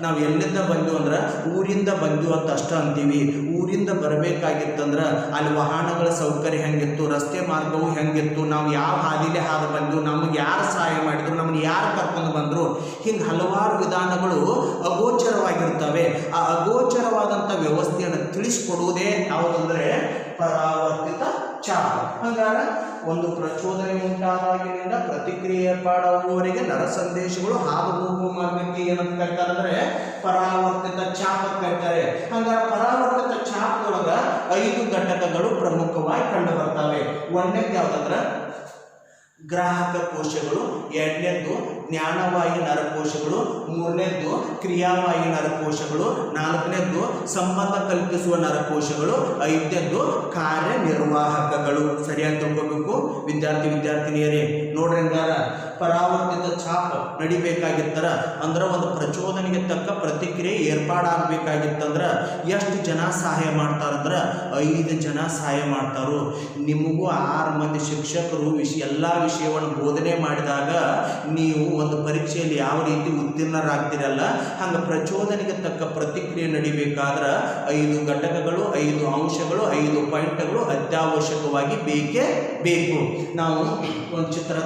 ನಾವು ಎಲ್ಲಿಂದ ಬಂದೆವು ಅಂದ್ರೆ ಊರಿಂದ ಬಂದೆವು ಅಂತ ಅಷ್ಟೇ ಅಂತೀವಿ. ಊರಿಂದ ಬರಬೇಕಾಗಿತ್ತಂದ್ರೆ ಅಲ್ಲಿ ವಾಹನಗಳ ಸೌಕರ್ಯ ಹೆಂಗಿತ್ತು, ರಸ್ತೆ ಮಾರ್ಗವು ಹೆಂಗಿತ್ತು, ನಾವು ಯಾವ ಹಾದಿಲೆ ಹಾದು ಬಂದೆವು, ನಮಗೆ ಯಾರು ಸಹಾಯ ಮಾಡಿದ್ರು, ನಮ್ಮನ್ನು ಯಾರು ಕರ್ಕೊಂಡು ಬಂದರು, ಹಿಂಗೆ ಹಲವಾರು ವಿಧಾನಗಳು ಅಗೋಚರವಾಗಿರ್ತವೆ. ಆ ಅಗೋಚರವಾದಂಥ ವ್ಯವಸ್ಥೆಯನ್ನು ತಿಳಿಸ್ಕೊಡುವುದೇ ಯಾವುದಂದರೆ ಪರಾವರ್ತಿತ ಛಾಪ್. ಹಂಗಾರೆ ಒಂದು ಪ್ರಚೋದನೆ ಉಂಟಾದಾಗಿನಿಂದ ಪ್ರತಿಕ್ರಿಯೆ ಏರ್ಪಾಡುವವರೆಗೆ ನರ ಸಂದೇಶಗಳು ಹಾದು ಹೋಗುವ ಮಾರ್ಗಕ್ಕೆ ಏನಂತ ಕರೀತಾರೆ ಅಂದರೆ ಪರಾವರ್ತಿತ ಛಾಪ್ ಅಂತ ಕರೀತಾರೆ. ಹಂಗಾರೆ ಪರಾವರ್ತಿತ ಛಾಪ್ದೊಳಗೆ 5 ಘಟಕಗಳು ಪ್ರಮುಖವಾಗಿ ಕಂಡು ಬರ್ತವೆ. ಒಂದನೇದು ಯಾವುದಂದ್ರೆ ಗ್ರಾಹಕ ಕೋಶಗಳು, ಎರಡನೇದ್ದು ಜ್ಞಾನವಾಹಿ ನರಕೋಶಗಳು, ಮೂರನೇದ್ದು ಕ್ರಿಯಾವಾಹಿ ನರಕೋಶಗಳು, ನಾಲ್ಕನೇದ್ದು ಸಂಬಂಧ ಕಲ್ಪಿಸುವ ನರಕೋಶಗಳು, ಐದನೇದ್ದು ಕಾರ್ಯನಿರ್ವಾಹಕಗಳು. ಸರಿಯಾಗಿ ತಿಳ್ಕೋಬೇಕು ವಿದ್ಯಾರ್ಥಿನಿಯರೇ. ನೋಡ್ರಿ ಹಂಗಾರ ಪರಾವರ್ತಿತ ಛಾಪ್ ನಡಿಬೇಕಾಗಿತ್ತರ ಅಂದ್ರೆ ಒಂದು ಪ್ರಚೋದನೆಗೆ ತಕ್ಕ ಪ್ರತಿಕ್ರಿಯೆ ಏರ್ಪಾಡಾಗಬೇಕಾಗಿತ್ತಂದ್ರೆ ಎಷ್ಟು ಜನ ಸಹಾಯ ಮಾಡ್ತಾರಂದ್ರೆ 5 ಜನ ಸಹಾಯ ಮಾಡ್ತಾರೋ. ನಿಮಗೂ 6 ಮಂದಿ ಶಿಕ್ಷಕರು ಎಲ್ಲ ವಿಷಯವನ್ನು ಬೋಧನೆ ಮಾಡಿದಾಗ ನೀವು ಒಂದು ಪರೀಕ್ಷೆಯಲ್ಲಿ ಯಾವ ರೀತಿ ಉತ್ತೀರ್ಣರಾಗ್ತಿರಲ್ಲ, ಹಂಗೆ ಪ್ರಚೋದನೆಗೆ ತಕ್ಕ ಪ್ರತಿಕ್ರಿಯೆ ನಡಿಬೇಕಾದ್ರೆ 5 ಘಟಕಗಳು, 5 ಅಂಶಗಳು, 5 ಪಾಯಿಂಟ್ಗಳು ಅತ್ಯವಶ್ಯಕವಾಗಿ ಬೇಕೇ ಬೇಕು. ನಾವು ಒಂದು ಚಿತ್ರ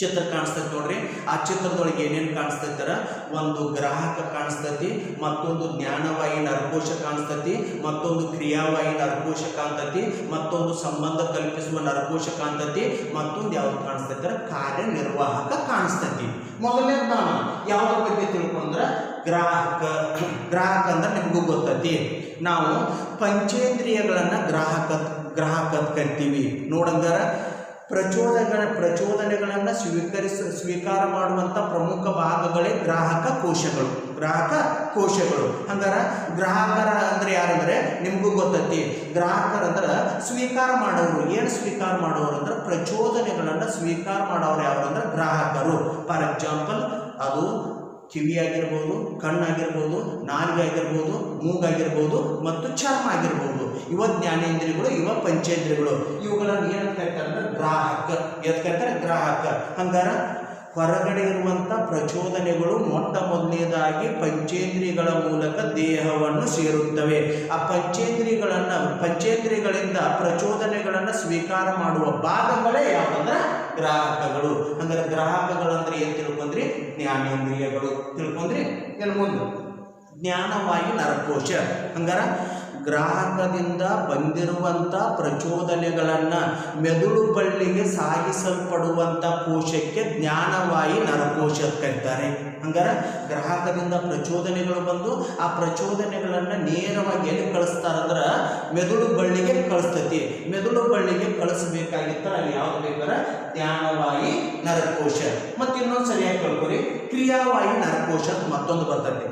ಚಿತ್ರ ಕಾಣಿಸ್ತೈತಿ ನೋಡ್ರಿ. ಆ ಚಿತ್ರದೊಳಗೆ ಏನೇನು ಕಾಣಿಸ್ತೈತಾರ, ಒಂದು ಗ್ರಾಹಕ ಕಾಣಿಸ್ತೈತಿ, ಮತ್ತೊಂದು ಜ್ಞಾನವಾಹಿ ನರಕೋಶ ಕಾಣಿಸ್ತೈತಿ, ಮತ್ತೊಂದು ಕ್ರಿಯಾವಾಹಿ ನರಕೋಶ ಕಾಣ್ತೈತಿ, ಮತ್ತೊಂದು ಸಂಬಂಧ ಕಲ್ಪಿಸುವ ನರಕೋಶ ಕಾಣ್ತೈತಿ, ಮತ್ತೊಂದು ಯಾವ್ದು ಕಾಣಿಸ್ತೈತಾರ, ಕಾರ್ಯನಿರ್ವಾಹಕ ಕಾಣಿಸ್ತೈತಿ. ಮೊದಲನೇ ನಾನು ಯಾವ್ದ್ರ ಬಗ್ಗೆ ತಿಳ್ಕೊಂಡ್ರ ಗ್ರಾಹಕ. ಗ್ರಾಹಕ ಅಂದ್ರೆ ನಿಮಗೂ ಗೊತ್ತೈತಿ, ನಾವು ಪಂಚೇಂದ್ರಿಯಗಳನ್ನ ಗ್ರಾಹಕ ಕರಿತೀವಿ. ನೋಡಂಗಾರ ಪ್ರಚೋದನೆಗಳನ್ನು ಸ್ವೀಕಾರ ಮಾಡುವಂಥ ಪ್ರಮುಖ ಭಾಗಗಳೇ ಗ್ರಾಹಕ ಕೋಶಗಳು. ಹಂಗಾರ ಗ್ರಾಹಕರ ಅಂದ್ರೆ ಯಾರಂದ್ರೆ ನಿಮಗೂ ಗೊತ್ತೈತಿ. ಗ್ರಾಹಕರಂದ್ರೆ ಸ್ವೀಕಾರ ಮಾಡೋರು. ಏನು ಸ್ವೀಕಾರ ಮಾಡೋರು ಅಂದ್ರೆ ಪ್ರಚೋದನೆಗಳನ್ನು ಸ್ವೀಕಾರ ಮಾಡೋರು ಯಾರು ಅಂದ್ರೆ ಗ್ರಾಹಕರು. ಫಾರ್ ಎಕ್ಸಾಂಪಲ್, ಅದು ಕಿವಿ ಆಗಿರ್ಬೋದು, ಕಣ್ಣಾಗಿರ್ಬೋದು, ನಾಲಿಗೆ ಆಗಿರ್ಬೋದು, ಮೂಗಾಗಿರ್ಬೋದು ಮತ್ತು ಚರ್ಮ ಆಗಿರ್ಬೋದು. ಇವ ಜ್ಞಾನೇಂದ್ರಿಯಗಳು, ಇವ ಪಂಚೇಂದ್ರಿಯಗಳು. ಇವುಗಳನ್ನು ಏನಂತ ಕರೀತಾರೆ ಅಂದ್ರೆ ಗ್ರಾಹಕ. ಎತ್ ಕರೀತಾರೆ ಗ್ರಾಹಕ. ಹಂಗಾರ ಹೊರಗಡೆ ಇರುವಂಥ ಪ್ರಚೋದನೆಗಳು ಮೊಟ್ಟ ಮೊದಲನೇದಾಗಿ ಪಂಚೇಂದ್ರಿಯಗಳ ಮೂಲಕ ದೇಹವನ್ನು ಸೇರುತ್ತವೆ. ಆ ಪಂಚೇಂದ್ರಿಯಗಳಿಂದ ಪ್ರಚೋದನೆಗಳನ್ನು ಸ್ವೀಕಾರ ಮಾಡುವ ಭಾಗಗಳೇ ಯಾವಂದ್ರೆ ಗ್ರಾಹಕಗಳು. ಹಂಗಾರೆ ಗ್ರಾಹಕಗಳಂದ್ರೆ ಏನು ತಿಳ್ಕೊಂಡ್ರಿ, ಜ್ಞಾನೇಂದ್ರಿಯಗಳು ತಿಳ್ಕೊಂಡ್ರಿ. ಏನು ಮುಂದೆ ಜ್ಞಾನವಾಹಿ ನರಕೋಶ. ಹಂಗಾರ ಗ್ರಾಹಕದಿಂದ ಬಂದಿರುವಂಥ ಪ್ರಚೋದನೆಗಳನ್ನು ಮೆದುಳು ಬಳ್ಳಿಗೆ ಸಾಗಿಸಲ್ಪಡುವಂಥ ಕೋಶಕ್ಕೆ ಜ್ಞಾನವಾಹಿ ನರಕೋಶ ಕರೀತಾರೆ. ಹಂಗಾರೆ ಗ್ರಾಹಕದಿಂದ ಪ್ರಚೋದನೆಗಳು ಬಂದು ಆ ಪ್ರಚೋದನೆಗಳನ್ನು ನೇರವಾಗಿ ಎಲ್ಲಿ ಕಳಿಸ್ತಾರಂದ್ರೆ ಮೆದುಳು ಬಳ್ಳಿಗೆ ಕಳಿಸ್ತೈತಿ. ಮೆದುಳು ಬಳ್ಳಿಗೆ ಕಳಿಸಬೇಕಾಗಿತ್ತ ಅಲ್ಲಿ ಯಾವ್ದು ಬೇಕಾದ್ರೆ ಜ್ಞಾನವಾಹಿ ನರಕೋಶ. ಮತ್ತು ಇನ್ನೊಂದು ಸರಿಯಾಗಿ ಕೇಳ್ಕೊರಿ, ಕ್ರಿಯಾವಾಹಿ ನರಕೋಶ ಅಂತ ಮತ್ತೊಂದು ಬರ್ತೈತಿ.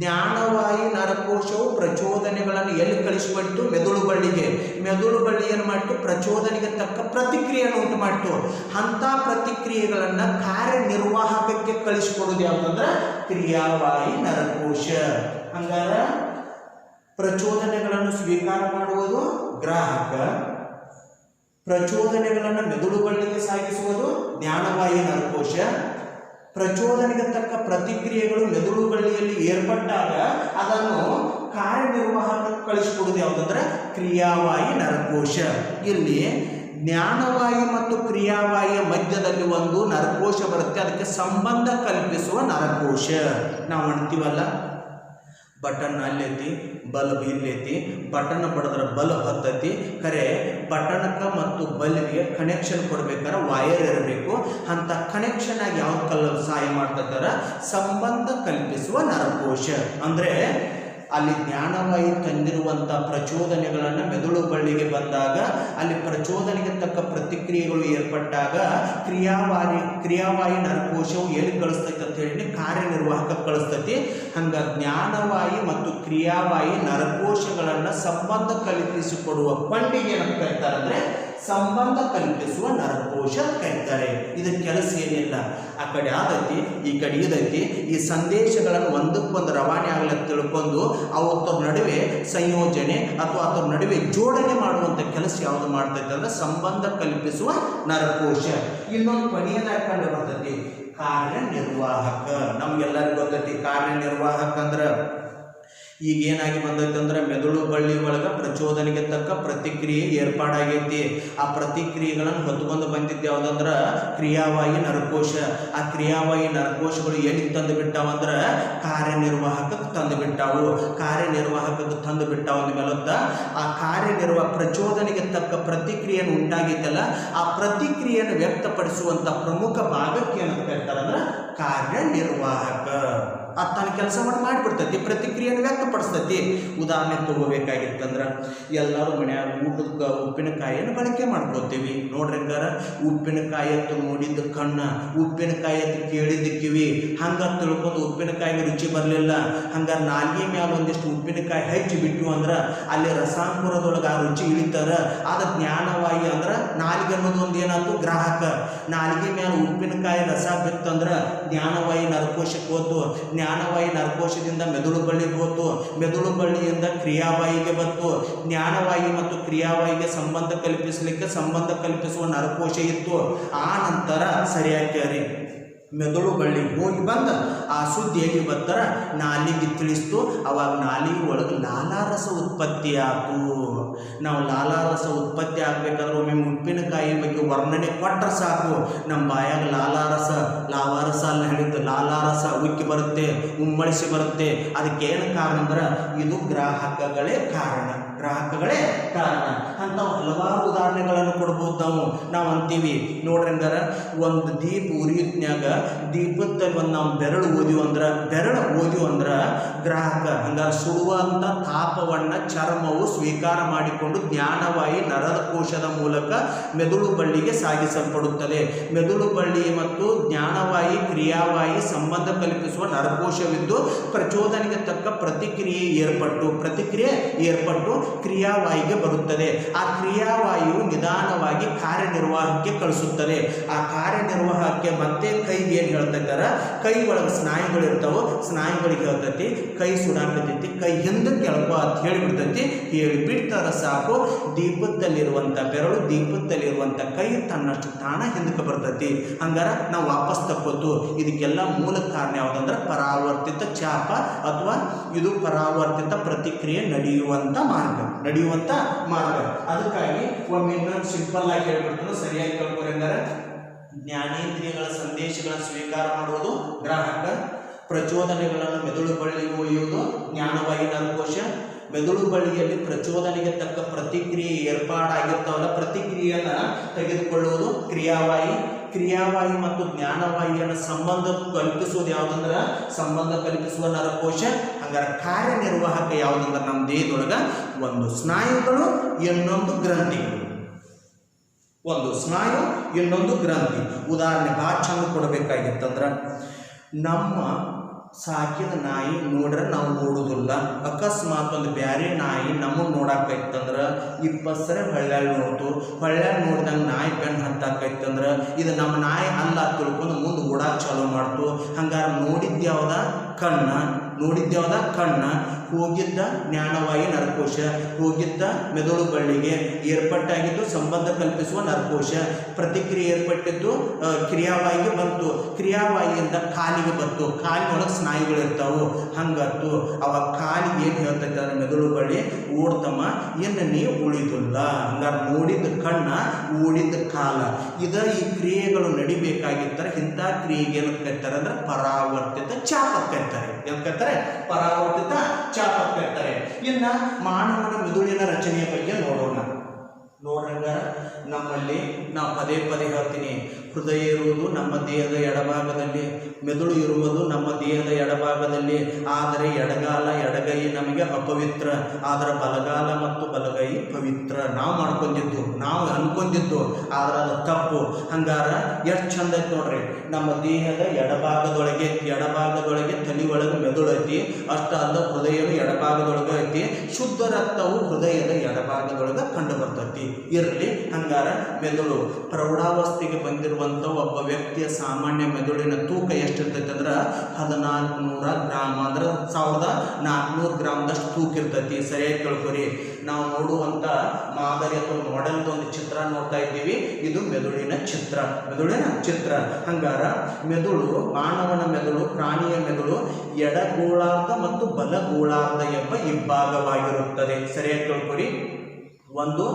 ಜ್ಞಾನವಾಹಿ ನರಕೋಶವು ಪ್ರಚೋದನೆಗಳನ್ನು ಎಲ್ಲಿ ಕಳಿಸಿಬಿಟ್ಟು ಮೆದುಳು ಬಳ್ಳಿಗೆ. ಮೆದುಳು ಬಳ್ಳಿ ಏನು ಮಾಡಿತು, ಪ್ರಚೋದನೆಗೆ ತಕ್ಕ ಪ್ರತಿಕ್ರಿಯೆಯನ್ನು ಉಂಟು ಮಾಡಿತು. ಅಂಥ ಪ್ರತಿಕ್ರಿಯೆಗಳನ್ನು ಕಾರ್ಯನಿರ್ವಾಹಕಕ್ಕೆ ಕಳಿಸಿಕೊಡೋದು ಯಾವುದಂದ್ರೆ ಕ್ರಿಯಾವಾಹಿ ನರಕೋಶ. ಹಂಗಾರ ಪ್ರಚೋದನೆಗಳನ್ನು ಸ್ವೀಕಾರ ಮಾಡುವುದು ಗ್ರಾಹಕ, ಪ್ರಚೋದನೆಗಳನ್ನು ಮೆದುಳು ಬಳ್ಳಿಗೆ ಸಾಗಿಸುವುದು ಜ್ಞಾನವಾಹಿ ನರಕೋಶ. ಪ್ರಚೋದನೆಗೆ ತಕ್ಕ ಪ್ರತಿಕ್ರಿಯೆಗಳು ಮೆದುಳು ಬಳ್ಳಿಯಲ್ಲಿ ಏರ್ಪಟ್ಟಾಗ ಅದನ್ನು ಕಾರ್ಯನಿರ್ವಾಹಕಕ್ಕೆ ಕಳಿಸಿಕೊಡುವುದು ಯಾವುದಂದ್ರೆ ಕ್ರಿಯಾವಾಹಿ ನರಕೋಶ. ಇಲ್ಲಿ ಜ್ಞಾನವಾಹಿ ಮತ್ತು ಕ್ರಿಯಾವಾಹಿಯ ಮಧ್ಯದಲ್ಲಿ ಒಂದು ನರಕೋಶ ಬರುತ್ತೆ, ಅದಕ್ಕೆ ಸಂಬಂಧ ಕಲ್ಪಿಸುವ ನರಕೋಶ. ನಾವು ಅಂತೀವಲ್ಲ, ಬಟನ್ ಅಲ್ಲೈತಿ, ಬಲ್ಬ್ ಇಲ್ಲೈತಿ, ಬಟನ್ ಬಡದ್ರೆ ಬಲ್ಬ್ ಹತ್ತೈತಿ. ಖರೆ ಬಟನ್ಗೆ ಮತ್ತು ಬಲ್ಬ್ಗೆ ಕನೆಕ್ಷನ್ ಕೊಡ್ಬೇಕಾದ್ರೆ ವೈರ್ ಇರಬೇಕು. ಅಂಥ ಕನೆಕ್ಷನ್ ಆಗಿ ಯಾವ ಸಹಾಯ ಮಾಡ್ತಾರೆ, ಸಂಬಂಧ ಕಲ್ಪಿಸುವ ನರಕೋಶ. ಅಂದರೆ ಅಲ್ಲಿ ಜ್ಞಾನವಾಹಿ ತಂದಿರುವಂಥ ಪ್ರಚೋದನೆಗಳನ್ನು ಮೆದುಳು ಬಳ್ಳಿಗೆ ಬಂದಾಗ ಅಲ್ಲಿ ಪ್ರಚೋದನೆಗೆ ತಕ್ಕ ಪ್ರತಿಕ್ರಿಯೆಗಳು ಏರ್ಪಟ್ಟಾಗ ಕ್ರಿಯಾವಾಹಿ ನರಕೋಶವು ಎಲ್ಲಿ ಕಳಿಸ್ತೈತೆ ಅಂತ ಹೇಳಿ ಕಾರ್ಯನಿರ್ವಾಹಕ ಕಳಿಸ್ತೈತಿ. ಹಂಗೆ ಜ್ಞಾನವಾಹಿ ಮತ್ತು ಕ್ರಿಯಾವಾಹಿ ನರಕೋಶಗಳನ್ನು ಸಂಬಂಧ ಕಲ್ಪಿಸಿಕೊಡುವ ಕೊಂಡಿಗೆ ಏನಂತ ಕರೀತಾರೆ ಅಂದರೆ ಸಂಬಂಧ ಕಲ್ಪಿಸುವ ನರಕೋಶ ಕರೀತಾರೆ. ಇದರ ಕೆಲಸ ಏನಿಲ್ಲ, ಆ ಕಡೆ ಆದೈತಿ, ಈ ಕಡೆ ಇದೈತಿ, ಈ ಸಂದೇಶಗಳನ್ನು ಒಂದಕ್ಕೊಂದು ರವಾನೆ ಆಗಲಿಕ್ಕೆ ತಿಳ್ಕೊಂಡು ಅವರ ನಡುವೆ ಸಂಯೋಜನೆ ಅಥವಾ ಅದರ ನಡುವೆ ಜೋಡಣೆ ಮಾಡುವಂಥ ಕೆಲಸ ಯಾವುದು ಮಾಡ್ತೈತೆ ಅಂದರೆ ಸಂಬಂಧ ಕಲ್ಪಿಸುವ ನರಕೋಶ. ಇನ್ನೊಂದು ಕೊನೆಯದಾಗಿ ಕಂಡು ಬರ್ತೈತಿ ಕಾರ್ಯನಿರ್ವಾಹಕ. ನಮ್ಗೆಲ್ಲರಿಗೂ ಗೊತ್ತೈತಿ ಕಾರ್ಯನಿರ್ವಾಹಕ ಅಂದ್ರೆ ಈಗ ಏನಾಗಿ ಬಂದೈತೆ ಅಂದ್ರೆ ಮೆದುಳು ಬಳ್ಳಿ ಒಳಗೆ ಪ್ರಚೋದನೆಗೆ ತಕ್ಕ ಪ್ರತಿಕ್ರಿಯೆ ಏರ್ಪಾಡಾಗೈತಿ. ಆ ಪ್ರತಿಕ್ರಿಯೆಗಳನ್ನು ಹೊತ್ಕೊಂಡು ಬಂದಿದ್ದು ಯಾವುದಂದ್ರೆ ಕ್ರಿಯಾವಾಹಿ ನರಕೋಶ. ಆ ಕ್ರಿಯಾವಾಹಿ ನರಕೋಶಗಳು ಎಲ್ಲಿ ತಂದು ಬಿಟ್ಟಾವಂದ್ರೆ ಕಾರ್ಯನಿರ್ವಾಹಕಕ್ಕೆ ತಂದು ಬಿಟ್ಟಾವು. ಕಾರ್ಯನಿರ್ವಾಹಕಕ್ಕೆ ತಂದು ಬಿಟ್ಟಾವ ಅಂದಮೇಲತ್ತ ಆ ಪ್ರಚೋದನೆಗೆ ತಕ್ಕ ಪ್ರತಿಕ್ರಿಯೆಯನ್ನು ಉಂಟಾಗಿತ್ತಲ್ಲ, ಆ ಪ್ರತಿಕ್ರಿಯೆಯನ್ನು ವ್ಯಕ್ತಪಡಿಸುವಂಥ ಪ್ರಮುಖ ಭಾಗಕ್ಕೆ ಏನಂತ ಕರೀತಾರೆ ಅಂದ್ರೆ ಕಾರ್ಯನಿರ್ವಾಹಕ. ಅದು ತನ್ನ ಕೆಲಸವನ್ನು ಮಾಡಿಬಿಡ್ತೈತಿ, ಪ್ರತಿಕ್ರಿಯೆಯನ್ನು ವ್ಯಕ್ತಪಡಿಸ್ತೈತಿ. ಉದಾಹರಣೆ ತಗೋಬೇಕಾಗಿತ್ತಂದ್ರೆ ಎಲ್ಲರೂ ಮನ್ಯಾಗ ಊಟದ ಉಪ್ಪಿನಕಾಯಿಯನ್ನು ಬಳಕೆ ಮಾಡ್ಕೊತೀವಿ. ನೋಡ್ರಿ ಹಂಗಾರ ಉಪ್ಪಿನಕಾಯಿ ಅಂತ ನೋಡಿದ್ದು ಕಣ್ಣ, ಉಪ್ಪಿನಕಾಯಿ ಅಂತ ಕೇಳಿದ್ದು ಕಿವಿ, ಹಂಗೆ ತಿಳ್ಕೊಂಡು ಉಪ್ಪಿನಕಾಯಿಗೆ ರುಚಿ ಬರಲಿಲ್ಲ. ಹಂಗಾರೆ ನಾಲ್ಗೆ ಮ್ಯಾಲ ಒಂದಿಷ್ಟು ಉಪ್ಪಿನಕಾಯಿ ಹಚ್ಚಿ ಬಿಟ್ಟು ಅಂದ್ರೆ ಅಲ್ಲಿ ರಸಾಂಕುರದೊಳಗೆ ಆ ರುಚಿ ಇಳಿತಾರ. ಅದು ಜ್ಞಾನವಾಹಿ ಅಂದ್ರೆ ನಾಲಿಗೆ ಅನ್ನೋದು ಒಂದು ಏನಾಯ್ತು ಗ್ರಾಹಕ. ನಾಲಿಗೆ ಮ್ಯಾಲ ಉಪ್ಪಿನಕಾಯಿ ರಸ ಬಿತ್ತಂದ್ರೆ ಜ್ಞಾನವಾಹಿ ನರಕೋಶಕ್ಕೆ ಹೋತು, ಜ್ಞಾನವಾಹಿ ನರಕೋಶದಿಂದ ಮೆದುಳು ಬಳ್ಳಿಗೆ ಹೋತು, ಮೆದುಳು ಬಳ್ಳಿಯಿಂದ ಕ್ರಿಯಾವಾಹಿಗೆ ಬಂತು. ಜ್ಞಾನವಾಹಿ ಮತ್ತು ಕ್ರಿಯಾವಾಹಿಗೆ ಸಂಬಂಧ ಕಲ್ಪಿಸುವ ನರಕೋಶ ಇತ್ತು. ಆ ನಂತರ ಸರಿಯಾಗಿ ಮೆದುಳು ಬಳ್ಳಿಗೆ ಹೋಗಿ ಬಂದ ಆ ಸುದ್ದಿ ಹೇಗೆ ಬರ್ತಾರ ನಾಲಿಗೆ ತಿಳಿಸ್ತು. ಅವಾಗ ನಾಲಿಗೆ ಒಳಗೆ ಲಾಲಾರಸ ಉತ್ಪತ್ತಿ ಆಯ್ತು. ನಾವು ಲಾಲಾರಸ ಉತ್ಪತ್ತಿ ಆಗಬೇಕಾದ್ರೆ ಒಮ್ಮೆ ಉಪ್ಪಿನಕಾಯಿ ಬಗ್ಗೆ ವರ್ಣನೆ ಕೊಟ್ಟರೆ ಸಾಕು, ನಮ್ಮ ಬಾಯಾಗ ಲಾವಾರಸ ಅಲ್ಲ ಹೇಳಿದ್ದು, ಲಾಲಾರಸ ಉಕ್ಕಿ ಬರುತ್ತೆ, ಉಮ್ಮಳಿಸಿ ಬರುತ್ತೆ. ಅದಕ್ಕೆ ಏನು ಕಾರಣ ಅಂದ್ರೆ ಇದು ಗ್ರಾಹಕಗಳೇ ಕಾರಣ. ಅಂತ ಹಲವಾರು ಉದಾಹರಣೆಗಳನ್ನು ಕೊಡ್ಬೋದು. ನಾವು ಅಂತೀವಿ ನೋಡ್ರಿ ಹಂಗಾರ, ಒಂದು ದೀಪ ಉರಿಯುತ್ನ್ಯಾಗ ದೀಪದಲ್ಲಿ ಒಂದು ನಾವು ಬೆರಳು ಓದಿವು ಅಂದ್ರೆ ಗ್ರಾಹಕ ಹಂಗಾರೆ ಸುಡುವಂಥ ತಾಪವನ್ನು ಚರ್ಮವು ಸ್ವೀಕಾರ ಮಾಡಿಕೊಂಡು ಜ್ಞಾನವಾಯಿ ನರದ ಕೋಶದ ಮೂಲಕ ಮೆದುಳು ಬಳ್ಳಿಗೆ ಸಾಗಿಸಲ್ಪಡುತ್ತದೆ. ಮೆದುಳು ಬಳ್ಳಿ ಮತ್ತು ಜ್ಞಾನವಾಯಿ ಕ್ರಿಯಾವಾಯಿ ಸಂಬಂಧ ಕಲ್ಪಿಸುವ ನರಕೋಶವಿದ್ದು ಪ್ರಚೋದನೆಗೆ ತಕ್ಕ ಪ್ರತಿಕ್ರಿಯೆ ಏರ್ಪಟ್ಟು ಕ್ರಿಯಾವಾಯಿಗೆ ಬರುತ್ತದೆ. ಆ ಕ್ರಿಯಾವಾಯುವು ನಿಧಾನವಾಗಿ ಕಾರ್ಯನಿರ್ವಾಹಕ್ಕೆ ಕಳಿಸುತ್ತದೆ. ಆ ಕಾರ್ಯನಿರ್ವಾಹಕ್ಕೆ ಮತ್ತೆ ಕೈಗೆ ಏನು ಹೇಳ್ತಿದ್ದಾರೆ, ಕೈ ಒಳಗೆ ಸ್ನಾಯುಗಳಿರ್ತಾವೆ, ಸ್ನಾಯುಗಳಿಗೆ ಹೇಳ್ತೈತಿ ಕೈ ಸುಡಾಕತೈತಿ, ಕೈ ಹಿಂದಕ್ಕೆ ಎಳ್ಕೊ ಅಂತ ಹೇಳಿಬಿಡ್ತೈತಿ. ಹೇಳಿಬಿಡ್ತಾರೆ ಸಾಕು, ದೀಪದಲ್ಲಿರುವಂಥ ಬೆರಳು ದೀಪದಲ್ಲಿರುವಂಥ ಕೈ ತನ್ನಷ್ಟು ತಾಣ ಹಿಂದಕ್ಕೆ ಬರ್ತೈತಿ. ಹಂಗಾರೆ ನಾವು ವಾಪಸ್ ತಕ್ಕೋತು. ಇದಕ್ಕೆಲ್ಲ ಮೂಲ ಕಾರಣ ಯಾವುದಂದ್ರೆ ಪರಾವರ್ತಿತ ಚಾಪ ಅಥವಾ ಇದು ಪರಾವರ್ತಿತ ಪ್ರತಿಕ್ರಿಯೆ ನಡೆಯುವಂಥ ಮಾರ್ಗ. ಅದಕ್ಕಾಗಿ ಒಮ್ಮೆ ಇನ್ನೊಂದು ಸಿಂಪಲ್ ಆಗಿ ಹೇಳ್ಬಿಡ್ತಾನೆ, ಸರಿಯಾಗಿ ಕೇಳ್ಕೊರಿ. ಹಂಗಾರೆ ಜ್ಞಾನೇಂದ್ರಿಯಗಳ ಸಂದೇಶಗಳನ್ನು ಸ್ವೀಕಾರ ಮಾಡುವುದು ಗ್ರಾಹಕ, ಪ್ರಚೋದನೆಗಳನ್ನು ಮೆದುಳು ಬಳ್ಳಿಗೆ ಒಯ್ಯುವುದು ಜ್ಞಾನವಾಯಿ ನರಕೋಶ, ಮೆದುಳು ಬಳ್ಳಿಯಲ್ಲಿ ಪ್ರಚೋದನೆಗೆ ತಕ್ಕ ಪ್ರತಿಕ್ರಿಯೆ ಏರ್ಪಾಡಾಗಿರ್ತಾವಲ್ಲ ಪ್ರತಿಕ್ರಿಯೆಯನ್ನು ತೆಗೆದುಕೊಳ್ಳುವುದು ಕ್ರಿಯಾವಾಯಿ ಮತ್ತು ಜ್ಞಾನವಾಹಿಯನ್ನು ಸಂಬಂಧ ಕಲ್ಪಿಸುವುದು ಯಾವುದಂದ್ರೆ ಸಂಬಂಧ ಕಲ್ಪಿಸುವ ನರಕೋಶ. ಹಂಗಾರೆ ಕಾರ್ಯನಿರ್ವಾಹಕ ಯಾವುದಂದ್ರೆ ನಮ್ಮ ದೇಹದೊಳಗೆ ಒಂದು ಸ್ನಾಯುಗಳು, ಇನ್ನೊಂದು ಗ್ರಂಥಿಗಳು. ಒಂದು ಸ್ನಾಯು, ಇನ್ನೊಂದು ಗ್ರಂಥಿ. ಉದಾಹರಣೆ ಭಾಳ ಚಂದ ಕೊಡಬೇಕಾಗಿತ್ತಂದ್ರೆ, ನಮ್ಮ ಸಾಕಿದ ನಾಯಿ ನೋಡ್ರೆ ನಾವು ನೋಡುವುದಿಲ್ಲ. ಅಕಸ್ಮಾತ್ ಒಂದು ಬ್ಯಾರೆ ನಾಯಿ ನಮಗೆ ನೋಡಾಕೈತಂದ್ರೆ 20 ಸರಿ ಹೊಳ್ಳ್ಯಾಗ ನೋಡ್ದಂಗೆ ನಾಯಿ ಬೆನ್ನು ಹತ್ತಾಕೈತಂದ್ರೆ ಇದು ನಮ್ಮ ನಾಯಿ ಅಲ್ಲ ತಿಳ್ಕೊಂಡು ಮುಂದೆ ಓಡಾಕ್ ಚಾಲೂ ಮಾಡ್ತು. ಹಂಗಾರೆ ನೋಡಿದ್ಯಾವ್ದ ಕಣ್ಣ, ಹೋಗಿದ್ದ ಜ್ಞಾನವಾಯಿ ನರಕೋಶ, ಹೋಗಿದ್ದ ಮೆದುಳು ಬಳ್ಳಿಗೆ, ಏರ್ಪಟ್ಟಾಗಿದ್ದು ಸಂಬಂಧ ಕಲ್ಪಿಸುವ ನರಕೋಶ, ಪ್ರತಿಕ್ರಿಯೆ ಏರ್ಪಟ್ಟಿದ್ದು ಕ್ರಿಯಾವಾಯಿಗೆ ಬಂತು, ಕ್ರಿಯಾವಾಯಿಯಿಂದ ಕಾಲಿಗೆ ಬಂತು, ಕಾಲಿನೊಳಗೆ ಸ್ನಾಯುಗಳಿರ್ತಾವೆ. ಹಂಗತ್ತು ಅವಾಗ ಕಾಲಿಗೆ ಏನು ಹೇಳ್ತೈತೆ ಅಂದ್ರೆ ಮೆದುಳು ಬಳ್ಳಿ, ಓಡ್ತಮ್ಮ ಇನ್ನು ನೀವು ಉಳಿದಿಲ್ಲ. ಹಂಗಾರೆ ನೋಡಿದ ಕಣ್ಣ, ಓಡಿದ ಕಾಲ, ಈ ಕ್ರಿಯೆಗಳು ನಡಿಬೇಕಾಗಿರ್ತಾರೆ. ಇಂಥ ಕ್ರಿಯೆಗೆ ಏನು ಕರೀತಾರೆ ಅಂದ್ರೆ ಪರಾವರ್ತಿತ ಚಾಪ ಕರೀತಾರೆ. ಏನು ಕರೀತಾರೆ? ಪರಾವರ್ತಿತ ಚಾಪ ಕರೀತಾರೆ. ಇನ್ನ ಮಾನವನ ಮೆದುಳಿನ ರಚನೆಯ ಬಗ್ಗೆ ನೋಡೋಣ. ನೋಡ್ರಂಗ ನಮ್ಮಲ್ಲಿ ನಾವು ಪದೇ ಹೇಳ್ತೀನಿ, ಹೃದಯ ಇರುವುದು ನಮ್ಮ ದೇಹದ ಎಡಭಾಗದಲ್ಲಿ, ಮೆದುಳು ಇರುವುದು ನಮ್ಮ ದೇಹದ ಎಡಭಾಗದಲ್ಲಿ. ಆದರೆ ಎಡಗೈ ನಮಗೆ ಅಪವಿತ್ರ, ಆದರೆ ಬಲಗಾಲ ಮತ್ತು ಬಲಗೈ ಪವಿತ್ರ. ನಾವು ಅನ್ಕೊಂಡಿದ್ದು ಆದರೆ ಅದು ತಪ್ಪು. ಹಂಗಾರ ಎಷ್ಟು ಚಂದ ಐತೆ ನೋಡ್ರಿ, ನಮ್ಮ ದೇಹದ ಎಡಭಾಗದೊಳಗೆ ತಲೆ ಒಳಗೆ ಮೆದುಳು ಐತಿ, ಅಷ್ಟ ಅಲ್ಲ ಹೃದಯನು ಎಡಭಾಗದೊಳಗೆ ಐತಿ. ಶುದ್ಧ ರಕ್ತವು ಹೃದಯದ ಎಡಭಾಗದೊಳಗೆ ಕಂಡು ಬರ್ತೈತಿ. ಇರಲಿ, ಹಂಗಾರ ಮೆದುಳು ಪ್ರೌಢಾವಸ್ಥೆಗೆ ಬಂದಿರುವಂಥ ಒಬ್ಬ ವ್ಯಕ್ತಿಯ ಸಾಮಾನ್ಯ ಮೆದುಳಿನ ತೂಕ ಎಷ್ಟಿರ್ತೈತೆ ಅಂದ್ರೆ 1400 ಗ್ರಾಮ್, ಅಂದ್ರೆ 1400 ಗ್ರಾಮ್ದಷ್ಟು ತೂಕ ಇರ್ತೈತಿ. ಸರಿಯಾಗಿ ಕೇಳ್ಕೊರಿ. ನಾವು ನೋಡುವಂಥ ಮಾದರಿ ಅಥವಾ ಮಾಡೆಲ್ದ ಒಂದು ಚಿತ್ರ ನೋಡ್ತಾ ಇದ್ದೀವಿ. ಇದು ಮೆದುಳಿನ ಚಿತ್ರ. ಹಂಗಾರ ಮೆದುಳು, ಮಾನವನ ಮೆದುಳು, ಪ್ರಾಣಿಯ ಮೆದುಳು ಎಡಗೋಳಾರ್ಧ ಮತ್ತು ಬಲಗೋಳಾರ್ಧ ಎಂಬ ಇಬ್ಬಾಗವಾಗಿರುತ್ತದೆ. ಸರಿಯಾಗಿ ಕೇಳ್ಕೊರಿ. ಒಂದು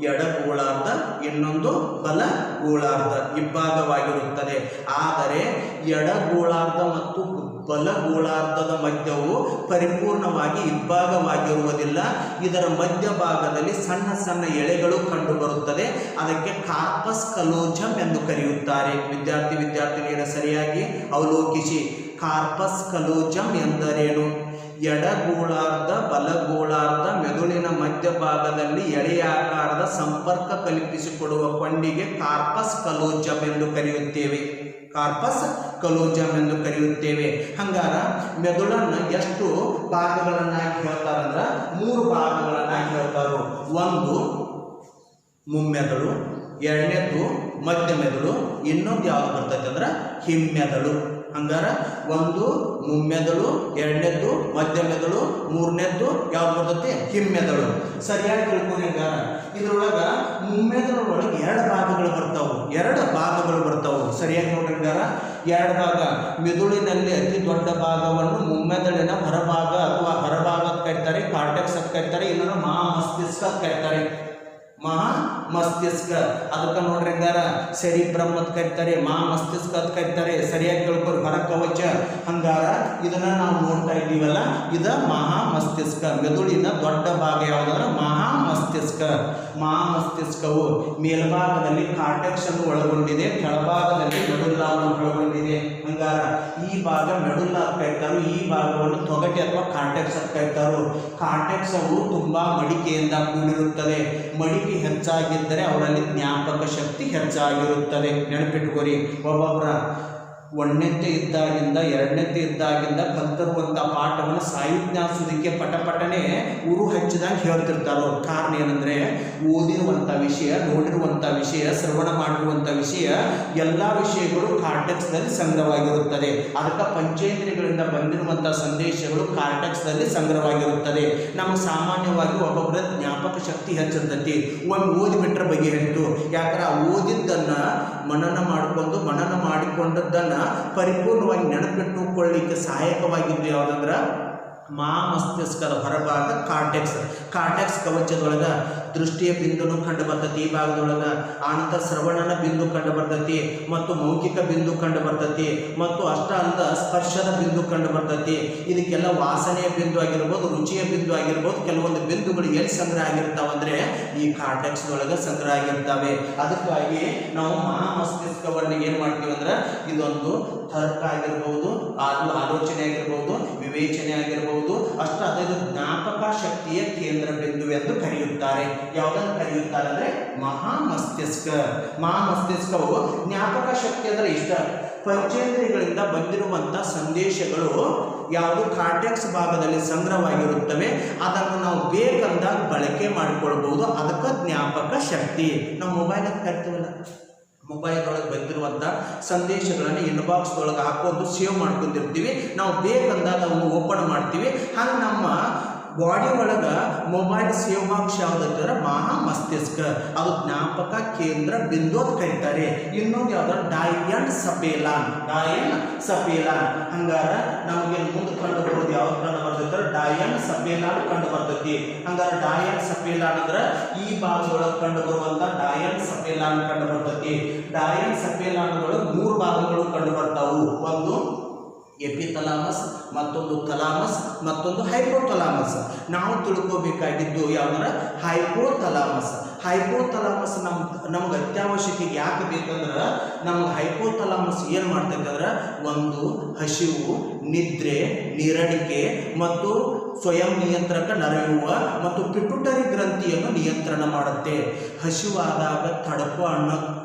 ಎಡಗೋಳಾರ್ಧ, ಇನ್ನೊಂದು ಬಲಗೋಳಾರ್ಧ ಇಬ್ಬಾಗವಾಗಿರುತ್ತದೆ. ಆದರೆ ಎಡಗೋಳಾರ್ಧ ಮತ್ತು ಬಲಗೋಳಾರ್ಧದ ಮಧ್ಯವು ಪರಿಪೂರ್ಣವಾಗಿ ಇಬ್ಬಾಗವಾಗಿರುವುದಿಲ್ಲ. ಇದರ ಮಧ್ಯಭಾಗದಲ್ಲಿ ಸಣ್ಣ ಸಣ್ಣ ಎಳೆಗಳು ಕಂಡುಬರುತ್ತದೆ. ಅದಕ್ಕೆ ಕಾರ್ಪಸ್ ಕಲೋಜಮ್ ಎಂದು ಕರೆಯುತ್ತಾರೆ. ವಿದ್ಯಾರ್ಥಿನಿಯರ ಸರಿಯಾಗಿ ಅವಲೋಕಿಸಿ. ಕಾರ್ಪಸ್ ಕಲೋಜಮ್ ಎಂದರೇನು? ಎಡಗೋಳಾರ್ಧ ಬಲಗೋಳಾರ್ಧ ಮೆದುಳಿನ ಮಧ್ಯಭಾಗದಲ್ಲಿ ಎಳೆಯಾಕಾರದ ಸಂಪರ್ಕ ಕಲ್ಪಿಸಿಕೊಡುವ ಕೊಂಡಿಗೆ ಕಾರ್ಪಸ್ ಕಲೋಜಮ್ ಎಂದು ಕರೆಯುತ್ತೇವೆ. ಹಂಗಾರ ಮೆದುಳನ್ನು ಎಷ್ಟು ಭಾಗಗಳನ್ನಾಗಿ ಹೇಳ್ತಾರಂದ್ರೆ 3 ಭಾಗಗಳನ್ನಾಗಿ ಹೇಳ್ತಾರೋ. ಒಂದು ಮುಮ್ಮೆದುಳು, ಎರಡನೇದು ಮಧ್ಯ ಮೆದುಳು, ಇನ್ನೊಂದು ಯಾವ್ದು ಬರ್ತೈತೆ ಅಂದ್ರೆ ಹಿಮ್ಮೆದುಳು. ಹಂಗಾರ ಒಂದು ಮುಮ್ಮೆದುಳು, ಎರಡನೇದ್ದು ಮಧ್ಯ ಮೆದುಳು, ಮೂರನೇದ್ದು ಯಾವ್ದು ಬರ್ತೈತಿ? ಹಿಮ್ಮೆದುಳು. ಸರಿಯಾಗಿ ತಿಳ್ಕೊಂಡು. ಹಂಗಾರ ಇದ್ರೊಳಗೆ ಮುಮ್ಮೆದುಳೊಳಗೆ 2 ಭಾಗಗಳು ಬರ್ತಾವೆ. ಸರಿಯಾಗಿ ನೋಡ್ರಿ. ಹಂಗಾರ ಎರಡು ಭಾಗ. ಮೆದುಳಿನಲ್ಲಿ ಅತಿ ದೊಡ್ಡ ಭಾಗವನ್ನು ಮುಮ್ಮೆದುಳಿನ ಹೊರಭಾಗ ಅಥವಾ ಹೊರಭಾಗ ಅಂತ ಕರೀತಾರೆ, ಕಾರ್ಟೆಕ್ಸ್ ಅಂತ ಕರೀತಾರೆ, ಇನ್ನೊಂದು ಮಹಾ ಮಸ್ತಿಷ್ಕ ಅಂತ ಕರೀತಾರೆ. ಮಹಾ ಮಸ್ತಿಷ್ಕ ಅದಕ್ಕೆ ನೋಡ್ರಿ ಹಂಗಾರ ಸೆರಿಬ್ರಮ್ ಅಂತ ಕರೀತಾರೆ, ಮಹಾ ಮಸ್ತಿಷ್ಕ ಅಂತ ಕರೀತಾರೆ. ಸರಿಯಾಗಿ ಕೇಳ್ಕೊರಿ, ಹೊರ ಕವಚ. ಹಂಗಾರ ಇದನ್ನ ನಾವು ನೋಡ್ತಾ ಇದ್ದೀವಲ್ಲ, ಇದ ಮಹಾ ಮಸ್ತಿಷ್ಕ. ಮೆದುಳಿನ ದೊಡ್ಡ ಭಾಗ ಯಾವುದಂದ್ರೆ ಮಹಾ ಮಸ್ತಿಷ್ಕ. ಮಹಾ ಮಸ್ತಿಷ್ಕವು ಮೇಲ್ಭಾಗದಲ್ಲಿ ಕಾರ್ಟೆಕ್ಸ್ ಅನ್ನು ಒಳಗೊಂಡಿದೆ, ಕೆಳಭಾಗದಲ್ಲಿ ಮೆಡುಲ್ಲಾವನ್ನು ಒಳಗೊಂಡಿದೆ. ಹಂಗಾರ ಈ ಭಾಗ ಮೆಡುಲ್ಲಾ ಅಂತ ಕರೀತಾರೋ, ಈ ಭಾಗವನ್ನು ತೊಗಟೆ ಅಥವಾ ಕಾರ್ಟೆಕ್ಸ್ ಅಂತ ಕರೀತಾರೋ. ಕಾರ್ಟೆಕ್ಸ್ ಅವು ತುಂಬಾ ಮಡಿಕೆಯಿಂದ ಕೂಡಿರುತ್ತದೆ. ಮಡಿಕೆ ಹೆಚ್ಚಾಗಿದ್ದರೆ ಅವರಲ್ಲಿ ಜ್ಞಾಪಕ ಶಕ್ತಿ ಹೆಚ್ಚಾಗಿರುತ್ತದೆ. ನೆನಪಿಟ್ಕೋರಿ, ಒಬ್ಬೊಬ್ಬರ 1ನೇತೆ ಇದ್ದಾಗಿಂದ 2ನೇತೆ ಇದ್ದಾಗಿಂದ ಕಲ್ತಿರುವಂಥ ಪಾಠವನ್ನು ಸಾಯುಜ್ಞಾಸುದಿಕ್ಕೆ ಪಟಪಟನೆ ಉರು ಹಚ್ಚಿದಾಗ ಹೇಳ್ತಿರ್ತಾರೋ. ಕಾರಣ ಏನಂದರೆ ಓದಿರುವಂಥ ವಿಷಯ, ನೋಡಿರುವಂಥ ವಿಷಯ, ಶ್ರವಣ ಮಾಡಿರುವಂಥ ವಿಷಯ ಎಲ್ಲ ವಿಷಯಗಳು ಕಾರ್ಟೆಕ್ಸ್ನಲ್ಲಿ ಸಂಗ್ರಹವಾಗಿರುತ್ತದೆ. ಅದಕ್ಕೆ ಪಂಚೇಂದ್ರಿಯಗಳಿಂದ ಬಂದಿರುವಂಥ ಸಂದೇಶಗಳು ಕಾರ್ಟೆಕ್ಸ್ನಲ್ಲಿ ಸಂಗ್ರಹವಾಗಿರುತ್ತದೆ. ನಮಗೆ ಸಾಮಾನ್ಯವಾಗಿ ಒಬ್ಬೊಬ್ಬರ ಜ್ಞಾಪಕ ಶಕ್ತಿ ಹೆಚ್ಚಿರ್ತೈತಿ. ಒಂದು ಓದಿಬಿಟ್ರೆ ಬಗೆಹರಿತು. ಯಾಕಂದ್ರೆ ಆ ಓದಿದ್ದನ್ನು ಮನನ ಮಾಡಿಕೊಂಡದ್ದನ್ನು ಪರಿಪೂರ್ಣವಾಗಿ ನೆನಪಿಟ್ಟುಕೊಳ್ಳಲಿಕ್ಕೆ ಸಹಾಯಕವಾಗಿದ್ದು ಯಾವುದಂದ್ರೆ ಮಹಾ ಮಸ್ತಿಷ್ಕದ ಹೊರಭಾಗ ಕಾರ್ಟೆಕ್ಸ್. ಕಾರ್ಟೆಕ್ಸ್ ಕವಚದೊಳಗೆ ದೃಷ್ಟಿಯ ಬಿಂದುನು ಕಂಡು ಬರ್ತೈತಿ ಈ ಭಾಗದೊಳಗೆ. ಆನಂತರ ಶ್ರವಣನ ಬಿಂದು ಕಂಡು ಬರ್ತೈತಿ, ಮತ್ತು ಮೌಖಿಕ ಬಿಂದು ಕಂಡು ಬರ್ತೈತಿ, ಮತ್ತು ಅಷ್ಟ ಅಲ್ಲದ ಸ್ಪರ್ಶದ ಬಿಂದು ಕಂಡು ಬರ್ತೈತಿ. ಇದಕ್ಕೆಲ್ಲ ವಾಸನೆಯ ಬಿಂದು ಆಗಿರ್ಬೋದು, ರುಚಿಯ ಬಿಂದು ಆಗಿರ್ಬೋದು. ಕೆಲವೊಂದು ಬಿಂದುಗಳು ಎಲ್ಲಿ ಸಂಗ್ರಹ ಆಗಿರ್ತಾವಂದ್ರೆ ಈ ಕಾರ್ಟೆಕ್ಸ್ದೊಳಗೆ ಸಂಗ್ರಹ ಆಗಿರ್ತವೆ. ಅದಕ್ಕಾಗಿ ನಾವು ಮಹಾ ಮಸ್ತಿಷ್ಕವನ್ನು ಏನು ಮಾಡ್ತೀವಿ ಅಂದ್ರೆ ಇದೊಂದು ತರ್ಕ ಆಗಿರ್ಬೋದು, ಆಲೋಚನೆ ಆಗಿರ್ಬೋದು, ವಿವೇಚನೆ ಆಗಿರ್ಬೋದು, ಅಷ್ಟ ಅದರ ಜ್ಞಾಪಕ ಶಕ್ತಿಯ ಕೇಂದ್ರ ಬಿಂದು ಎಂದು ಕರೆಯುತ್ತಾರೆ. ಯಾವುದನ್ನು ಕರೆಯುತ್ತಾರೆ ಅಂದರೆ ಮಹಾ ಮಸ್ತಿಷ್ಕ. ಮಹಾ ಮಸ್ತಿಷ್ಕವು ಜ್ಞಾಪಕ ಶಕ್ತಿ ಅಂದರೆ ಇಷ್ಟ. ಪಂಚೇಂದ್ರಿಯಗಳಿಂದ ಬಂದಿರುವಂಥ ಸಂದೇಶಗಳು ಯಾವುದು ಕಾರ್ಟೆಕ್ಸ್ ಭಾಗದಲ್ಲಿ ಸಂಗ್ರಹವಾಗಿರುತ್ತವೆ. ಅದನ್ನು ನಾವು ಬೇಕಂದಾಗ ಬಳಕೆ ಮಾಡಿಕೊಳ್ಬಹುದು. ಅದಕ್ಕೆ ಜ್ಞಾಪಕ ಶಕ್ತಿ. ನಾವು ಮೊಬೈಲ್ ಅಂತ ಕರಿತೀವಲ್ಲ, ಮೊಬೈಲ್ದೊಳಗೆ ಬಂದಿರುವಂಥ ಸಂದೇಶಗಳನ್ನು ಇನ್ಬಾಕ್ಸ್ದೊಳಗೆ ಹಾಕೊಂಡು ಸೇವ್ ಮಾಡ್ಕೊಂಡಿರ್ತೀವಿ. ನಾವು ಬೇಕಂದಾಗ ಅವನ್ನು ಓಪನ್ ಮಾಡ್ತೀವಿ. ಹಾಗೆ ನಮ್ಮ ಬಾಡಿ ಒಳಗೆ ಮೊಬೈಲ್ ಸೇವ್ ಬಾಕ್ಸ್ ಯಾವುದಂದ್ರೆ ಮಹಾ ಮಸ್ತಿಷ್ಕ. ಅದು ಜ್ಞಾಪಕ ಕೇಂದ್ರ ಬಿಂದು ಅಂತ ಕರೀತಾರೆ. ಇನ್ನೊಂದು ಯಾವ್ದು ಡಾಯನ್ ಸಪೇಲಾನ್. ಡಾಯನ್ ಸಪೇಲಾನ್. ಹಂಗಾರ ನಮಗೆ ಮುಂದೆ ಕಂಡು ಬರೋದು ಯಾವ್ದು ಕಂಡು ಬರ್ತೈತೆ? ಡಾಯನ್ ಸಪೇಲಾನ್ ಕಂಡು ಬರ್ತೈತಿ. ಹಂಗಾರ ಡಾಯನ್ ಸಪೇಲಾನ್ ಅಂದ್ರೆ ಈ ಭಾಗದೊಳಗೆ ಕಂಡು ಬರುವಂತ ಡಾಯನ್ ಸಪೇಲಾನ್ ಕಂಡು ಬರ್ತೈತಿ. ಡಾಯನ್ ಸಪೇಲಾನ್ಗಳು 3 ಭಾಗಗಳು ಕಂಡು ಬರ್ತಾವು. ಒಂದು ಎಪಿಥಲಾಮಸ್, ಮತ್ತೊಂದು ಥಲಾಮಸ್, ಮತ್ತೊಂದು ಹೈಪೋಥಲಾಮಸ್. ನಾವು ತಿಳ್ಕೋಬೇಕಾಗಿದ್ದು ಯಾವಂದ್ರೆ ಹೈಪೋಥಲಾಮಸ್. ಹೈಪೋಥಲಾಮಸ್ ನಮ್ಗೆ ಅತ್ಯವಶ್ಯಕ ಯಾಕೆ ಬೇಕಂದ್ರೆ ನಮ್ಗೆ ಹೈಪೋಥಲಾಮಸ್ ಏನು ಮಾಡ್ತೈತೆ ಅಂದ್ರೆ ಒಂದು ಹಸಿವು, ನಿದ್ರೆ, ನೀರಡಿಕೆ ಮತ್ತು ಸ್ವಯಂ ನಿಯಂತ್ರಕ ನರವ್ಯೂಹ ಮತ್ತು ಪಿಟ್ಯುಟರಿ ಗ್ರಂಥಿಯನ್ನು ನಿಯಂತ್ರಣ ಮಾಡುತ್ತೆ. ಹಸಿವಾದಾಗ ತಡಕು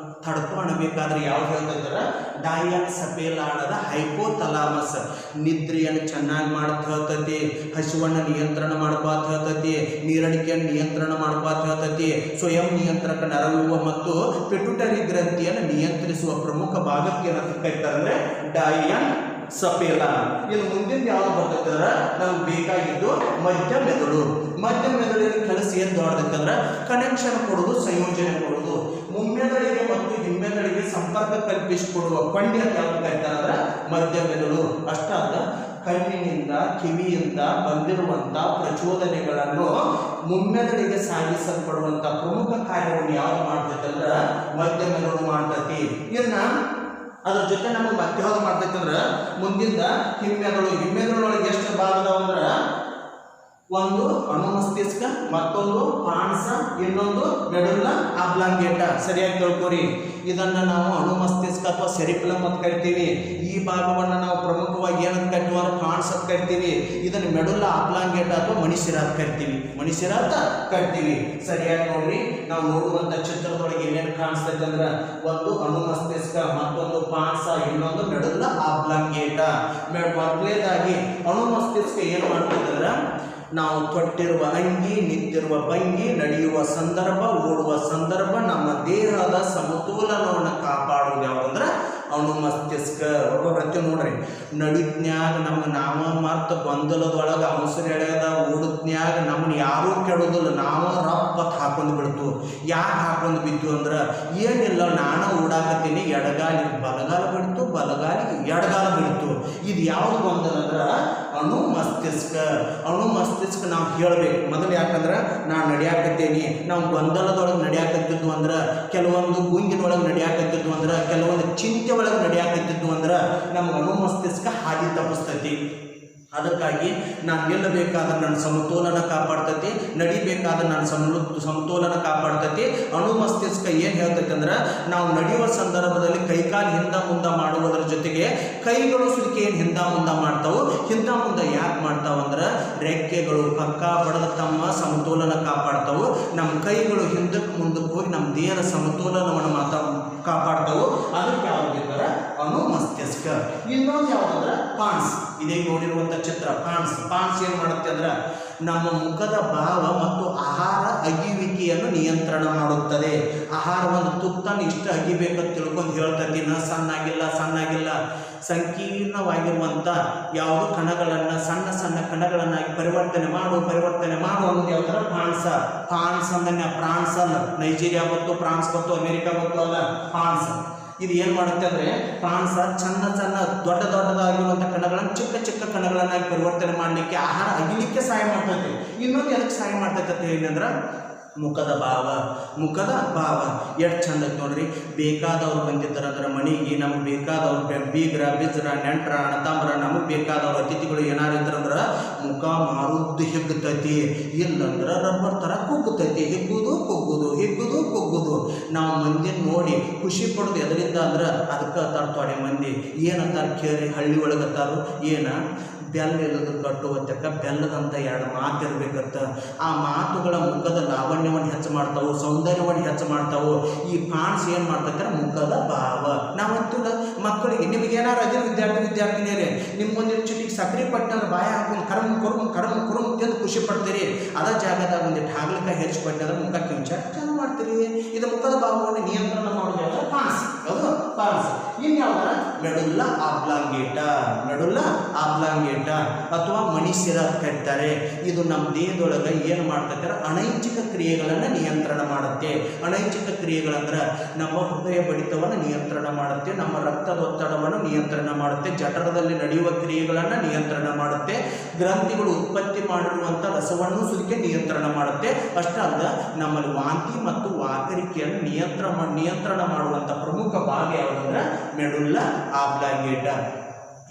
ಅನ್ನಬೇಕಾದ್ರೆ ಯಾವ್ದು ಹೇಳ್ತಿದ್ದಾರೆ? ಡಾಯನ್ ಸಪೇಲಾನದ ಹೈಪೋಥಲಾಮಸ್. ನಿದ್ರೆಯನ್ನು ಚೆನ್ನಾಗಿ ಮಾಡತ್ ಹೇಳ್ತೈತಿ, ಹಸಿವನ್ನು ನಿಯಂತ್ರಣ ಮಾಡ್ಕೋತ ಹೇಳ್ತೈತಿ, ನೀರಡಿಕೆಯನ್ನು ನಿಯಂತ್ರಣ ಮಾಡ್ಕೋತ ಹೇಳ್ತೈತಿ, ಸ್ವಯಂ ನಿಯಂತ್ರಕ ನರವ್ಯೂಹ ಮತ್ತು ಪಿಟ್ಯುಟರಿ ಗ್ರಂಥಿಯನ್ನು ನಿಯಂತ್ರಿಸುವ ಪ್ರಮುಖ ಭಾಗಕ್ಕೆ ಏನಂತ ಕರೀತಾರೆ ಅಂದ್ರೆ ಡಾಯನ್ ಸಪೇಲಾನ್. ಇನ್ನು ಮುಂದಿನ ಯಾವ್ದು ಬರ್ತೈತೆ ಅಂದ್ರೆ ನಮ್ಗೆ ಬೇಕಾಗಿದ್ದು ಮಧ್ಯ ಮೆದುಳು. ಮಧ್ಯ ಮೆದುಳಿನ ಕೆಲಸ ಏನು ದೊಡ್ಡದಂತಂದ್ರೆ ಕನೆಕ್ಷನ್ ಕೊಡೋದು, ಸಂಯೋಜನೆ ಕೊಡೋದು. ಮುಮ್ಮೆದುಳಿಗೆ ಮತ್ತು ಹಿಮ್ಮೆದುಳಿಗೆ ಸಂಪರ್ಕ ಕಲ್ಪಿಸಿಕೊಡುವ ಕೊಂಡಿ ಅಂತ ಯಾವ್ದು ಕರೀತಾರೆ ಅಂದ್ರೆ ಮಧ್ಯ ಮೆದುಳು. ಅಷ್ಟಾದ ಕಣ್ಣಿನಿಂದ ಕಿವಿಯಿಂದ ಬಂದಿರುವಂಥ ಪ್ರಚೋದನೆಗಳನ್ನು ಮುಮ್ಮೆದುಳಿಗೆ ಸಾಗಿಸಲ್ಪಡುವಂಥ ಪ್ರಮುಖ ಕಾರ್ಯವನ್ನು ಯಾವ್ದು ಮಾಡ್ತೈತೆ ಅಂದ್ರೆ ಮಧ್ಯ ಮೆದುಳು ಮಾಡ್ತೈತಿ. ಇನ್ನ ಅದ್ರ ಜೊತೆ ನಮಗೆ ಮತ್ತೆ ಯಾವ್ದು ಮಾಡ್ತೈತೆ ಅಂದ್ರೆ ಮುಂದಿಂದ ಹಿಮ್ಮೆದುಳು. ಹಿಮ್ಮೆದುಳೊಳಗೆ ಎಷ್ಟು ಭಾಗದವ ಅಂದ್ರೆ ಒಂದು ಅನುಮಸ್ತಿಷ್ಕ, ಮತ್ತೊಂದು ಪಾನ್ಸ, ಇನ್ನೊಂದು ಮೆಡುಲ್ಲಾ ಆಬ್ಲಾಂಗೇಟ. ಸರಿಯಾಗಿ ತಿಳ್ಕೊರಿ. ಇದನ್ನು ನಾವು ಅನುಮಸ್ತಿಷ್ಕ ಅಥವಾ ಸೆರಿಬ್ರಮ್ ಅಂತ ಕರಿತೀವಿ. ಈ ಭಾಗವನ್ನು ನಾವು ಪ್ರಮುಖವಾಗಿ ಏನಂತ ಕರಿತೀವಿ ಅಂದ್ರೆ ಪಾನ್ಸ್ ಅಂತ ಕರಿತೀವಿ. ಇದನ್ನು ಮೆಡುಲ್ಲಾ ಆಬ್ಲಾಂಗೇಟ ಅಥವಾ ಮಣಿಶಿರ ಅಂತ ಕರಿತೀವಿ. ಮಣಿಶಿರ ಅಂತ ಕರಿತೀವಿ. ಸರಿಯಾಗಿ ನೋಡ್ರಿ. ನಾವು ನೋಡುವಂಥ ಚಿತ್ರದೊಳಗೆ ಏನೇನು ಕಾಣಿಸ್ತೈತೆ ಅಂದ್ರೆ ಒಂದು ಅನುಮಸ್ತಿಷ್ಕ, ಮತ್ತೊಂದು ಪಾನ್ಸ, ಇನ್ನೊಂದು ಮೆಡುಲ್ಲಾ ಆಬ್ಲಾಂಗೇಟ. ಮೊದಲನೇದಾಗಿ ಅನುಮಸ್ತಿಷ್ಕ ಏನು ಮಾಡ್ತೈತೆ ಅಂದ್ರೆ ನಾವು ತೊಟ್ಟಿರುವ ಅಂಗಿ, ನಿಂತಿರುವ ಭಂಗಿ, ನಡೆಯುವ ಸಂದರ್ಭ, ಓಡುವ ಸಂದರ್ಭ, ನಮ್ಮ ದೇಹದ ಸಮತೋಲನವನ್ನು ಕಾಪಾಡುವುದು ಯಾವುದಂದ್ರೆ ಅನುಮಸ್ತಿಷ್ಕ. ಒಬ್ಬೊಬ್ಬ ಬರ್ತೀವಿ ನೋಡ್ರಿ. ನಡಿತ್ನ್ಯಾಗ ನಮ್ಗೆ ನಾವ ಮರ್ತ ಗೊಂದಲದೊಳಗೆ ಅವಸರ ಎಳೆಯದ ಓಡತ್ನ್ಯಾಗ ನಮ್ಮನ್ನ ಯಾರೂ ಕೆಡೋದಿಲ್ಲ, ನಾವು ರಪ್ಪತ್ ಹಾಕೊಂಡು ಬಿಡ್ತು. ಯಾಕೆ ಹಾಕೊಂಡು ಬಿದ್ದು ಅಂದ್ರೆ ಏನಿಲ್ಲ, ನಾನು ಓಡಾಕತ್ತೀನಿ, ಎಡಗಾಲಿ ಬಲಗಾಲ ಬಿಡ್ತು, ಬಲಗಾಲಿ ಎಡಗಾಲ ಬಿಡ್ತು. ಇದು ಯಾವ್ದು ಗೊಂದಲ ಅಂದ್ರೆ ಅಣು ಮಸ್ತಿಷ್ಕ. ಅಣು ಮಸ್ತಿಷ್ಕ ನಾವು ಹೇಳಬೇಕು ಮೊದಲು. ಯಾಕಂದ್ರೆ ನಾನು ನಡಿಯಾಕತ್ತೇನೆ, ನಾವು ಗೊಂದಲದೊಳಗೆ ನಡಿಯಾಕತ್ತಿದ್ವು ಅಂದ್ರೆ, ಕೆಲವೊಂದು ಗುಂಗಿನೊಳಗೆ ನಡಿಯಾಕತ್ತಿದ್ವು ಅಂದ್ರೆ, ಕೆಲವೊಂದು ಚಿಂತೆ ಒಳಗೆ ನಡಿಯಾಕತ್ತಿದ್ವು ಅಂದ್ರೆ ನಮ್ಗೆ ಅಣು ಮಸ್ತಿಷ್ಕ ಹಾದಿ ತಪ್ಪಿಸ್ತೈತಿ. ಅದಕ್ಕಾಗಿ ನಾನು ಗೆಲ್ಲಬೇಕಾದ್ರೆ ನನ್ನ ಸಮತೋಲನ ಕಾಪಾಡ್ತೈತಿ, ನಡಿಬೇಕಾದ್ರೆ ನನ್ನ ಸಮತೋಲನ ಕಾಪಾಡ್ತೈತಿ. ಅಣು ಮಸ್ತಿಷ್ಕ ಏನು ಹೇಳ್ತೈತಿ ಅಂದ್ರೆ, ನಾವು ನಡೆಯುವ ಸಂದರ್ಭದಲ್ಲಿ ಕೈಕಾಲು ಹಿಂದ ಮುಂದೆ ಮಾಡುವುದರ ಜೊತೆಗೆ ಕೈಗಳು ಸುಲಿಕೆ ಏನು ಹಿಂದ ಮುಂದೆ ಮಾಡ್ತಾವು. ಹಿಂದ ಮುಂದೆ ಯಾಕೆ ಮಾಡ್ತಾವಂದ್ರೆ ರೆಕ್ಕೆಗಳು ಪಕ್ಕ ಬಡದ ತಮ್ಮ ಸಮತೋಲನ ಕಾಪಾಡ್ತಾವು. ನಮ್ಮ ಕೈಗಳು ಹಿಂದಕ್ಕೆ ಮುಂದಕ್ಕೆ ಹೋಗಿ ನಮ್ಮ ದೇಹದ ಸಮತೋಲನವನ್ನು ಕಾಪಾಡ್ತಾವು. ಅದಕ್ಕೆ ಯಾವ್ದು ಬೇಕಾದ್ರೆ ಅಣು ಮಸ್ತಿಷ್ಕ. ಇನ್ನೊಂದು ಯಾವುದಂದ್ರೆ ಪಾನ್ಸ್. ಇದೇ ನೋಡಿರುವಂಥ ಚಿತ್ರ ಪಾನ್ಸ್. ಪಾನ್ಸ್ ಏನು ಮಾಡುತ್ತೆ ಅಂದ್ರೆ ನಮ್ಮ ಮುಖದ ಭಾವ ಮತ್ತು ಆಹಾರ ಅಗಿಯುವಿಕೆಯನ್ನು ನಿಯಂತ್ರಣ ಮಾಡುತ್ತದೆ. ಆಹಾರ ಒಂದು ತುತ್ತನ್ನು ಇಷ್ಟು ಅಗಿಬೇಕಂತ ತಿಳ್ಕೊಂಡು ಹೇಳ್ತೈತಿ. ಸಣ್ಣಾಗಿಲ್ಲ ಸಂಕೀರ್ಣವಾಗಿರುವಂಥ ಯಾವುದೋ ಕಣಗಳನ್ನು ಸಣ್ಣ ಸಣ್ಣ ಕಣಗಳನ್ನಾಗಿ ಪರಿವರ್ತನೆ ಮಾಡು ಅನ್ನೋದು ಯಾವ ಥರ ಫ್ರಾನ್ಸ್ ಅಂದ್ರೆ ಫ್ರಾನ್ಸ್ ಅಲ್ಲ, ನೈಜೀರಿಯಾ ಮತ್ತು ಫ್ರಾನ್ಸ್ ಮತ್ತು ಅಮೇರಿಕಾ ಮತ್ತು ಅಲ್ಲ, ಫ್ರಾನ್ಸ್. ಇದು ಏನು ಮಾಡುತ್ತೆ ಅಂದರೆ ಫ್ರಾನ್ಸ್ ಸಣ್ಣ ದೊಡ್ಡದಾಗಿರುವಂಥ ಕಣಗಳನ್ನು ಚಿಕ್ಕ ಕಣಗಳನ್ನಾಗಿ ಪರಿವರ್ತನೆ ಮಾಡಲಿಕ್ಕೆ, ಆಹಾರ ಅಗಿಲಿಕ್ಕೆ ಸಹಾಯ ಮಾಡ್ತೈತೆ. ಇನ್ನೊಂದು ಎದಕ್ಕೆ ಸಹಾಯ ಮಾಡ್ತೈತೆ ಅಂತ ಏನಂದ್ರೆ ಮುಖದ ಭಾವ ಎಷ್ಟು ಚಂದ ಐತೆ ನೋಡ್ರಿ. ಬೇಕಾದವ್ರು ಬಂದಿದ್ದಾರಂದ್ರೆ ಮನೆಗೆ, ನಮಗೆ ಬೇಕಾದವ್ರು ಬೀಗ್ರ ಬಿಜ್ರ ನೆಂಟ್ರ ಅಣ್ಣತಮ್ಮರ ನಮಗೆ ಬೇಕಾದವ್ರು ಅತಿಥಿಗಳು ಏನಾರು ಇದ್ರಂದ್ರೆ ಮುಖ ಮಾರುದ್ದು ಹಿಗ್ತೈತಿ, ಇಲ್ಲಂದ್ರೆ ರಬ್ಬರ್ ಥರ ಕುಗ್ಗುತ್ತೈತಿ. ಹಿಗ್ಗುದು ಕುಗ್ಗುದು. ನಾವು ಮಂದಿನ ನೋಡಿ ಖುಷಿ ಪಡೋದು ಎದರಿಂದ ಅಂದ್ರೆ ಅದಕ್ಕೆ ತರ್ತಾಳೆ ಮಂದಿ ಏನಂತಾರೆ ಕೇಳಿ, ಹಳ್ಳಿ ಒಳಗತ್ತಾರು ಬೆಲ್ಲ ಇಲ್ಲದ ಕಟ್ಟುವತ್ತಕ್ಕ ಬೆಲ್ಲದಂತ ಎರಡು ಮಾತು ಇರಬೇಕಂತ. ಆ ಮಾತುಗಳ ಮುಖದ ಲಾವಣ್ಯವನ್ನು ಹೆಚ್ಚು ಮಾಡ್ತಾವು, ಸೌಂದರ್ಯವನ್ನು ಹೆಚ್ಚು ಮಾಡ್ತಾವು. ಈ ಪಾನ್ಸ್ ಏನು ಮಾಡ್ತಕ್ಕಂದ್ರೆ ಮುಖದ ಭಾವ. ನಾವಂತೂ ಮಕ್ಕಳಿಗೆ ನಿಮಗೇನಾರು ಅದೇ ವಿದ್ಯಾರ್ಥಿನಿಯರೇ ನಿಮ್ಮ ಒಂದು ಚಿಟಿಗೆ ಸಕ್ರೆ ಪಟ್ಟಂದ್ರೆ ಬಾಯ ಹಾಕೊಂಡು ಕರಮ್ ತಿಂದು ಖುಷಿ ಪಡ್ತೀರಿ. ಅದ ಜಾಗದಾಗ ಒಂದಿಟ್ಟು ಹಾಗಲಕಾಯಿ ಹೆಚ್ಚು ಪಟ್ಟಂದ್ರೆ ಮುಖ ಕಿಂಚ ಚೆನ್ನಾಗಿ ಮಾಡ್ತೀರಿ. ಇದು ಮುಖದ ಭಾವವನ್ನು ನಿಯಂತ್ರಣ ಮಾಡೋದು ಯಾವ್ದು? ಪಾನ್ಸ್. ಅದು ಪಾನ್ಸ್. ಇನ್ಯಾವ್ದಾರ ಮೆಡುಲ್ಲ ಆಬ್ಲಾಂಗೇಟ ಅಥವಾ ಮಣಿಸಿರ ಕಟ್ತಾರೆ. ಇದು ನಮ್ಮ ದೇಹದೊಳಗೆ ಏನು ಮಾಡ್ತೈತೆ, ಅನೈಚ್ಛಿಕ ಕ್ರಿಯೆಗಳನ್ನು ನಿಯಂತ್ರಣ ಮಾಡುತ್ತೆ. ಅನೈಚ್ಛಿಕ ಕ್ರಿಯೆಗಳಂದ್ರೆ ನಮ್ಮ ಹೃದಯ ಬಡಿತವನ್ನು ನಿಯಂತ್ರಣ ಮಾಡುತ್ತೆ, ನಮ್ಮ ರಕ್ತದೊತ್ತಡವನ್ನು ನಿಯಂತ್ರಣ ಮಾಡುತ್ತೆ, ಜಠರದಲ್ಲಿ ನಡೆಯುವ ಕ್ರಿಯೆಗಳನ್ನು ನಿಯಂತ್ರಣ ಮಾಡುತ್ತೆ, ಗ್ರಂಥಿಗಳು ಉತ್ಪತ್ತಿ ಮಾಡಿರುವಂಥ ರಸವನ್ನು ಸುಲಿಕೆ ನಿಯಂತ್ರಣ ಮಾಡುತ್ತೆ. ಅಷ್ಟೇ ಅಲ್ಲ, ನಮ್ಮಲ್ಲಿ ವಾಂತಿ ಮತ್ತು ವಾಕರಿಕೆಯನ್ನು ನಿಯಂತ್ರಣ ಮಾಡುವಂಥ ಪ್ರಮುಖ ಭಾಗ ಯಾವುದಂದ್ರೆ ಮೆಡುಲ್ಲ ಆಬ್ಲಾಂಗೇಟ.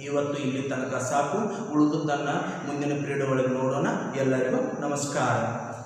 ಇವತ್ತು ಇಲ್ಲಿ ತನಕ ಸಾಕು. ಉಳಿದುದನ್ನು ಮುಂದಿನ ಪೀರಿಯಡ್ ಒಳಗೆ ನೋಡೋಣ. ಎಲ್ಲರಿಗೂ ನಮಸ್ಕಾರ.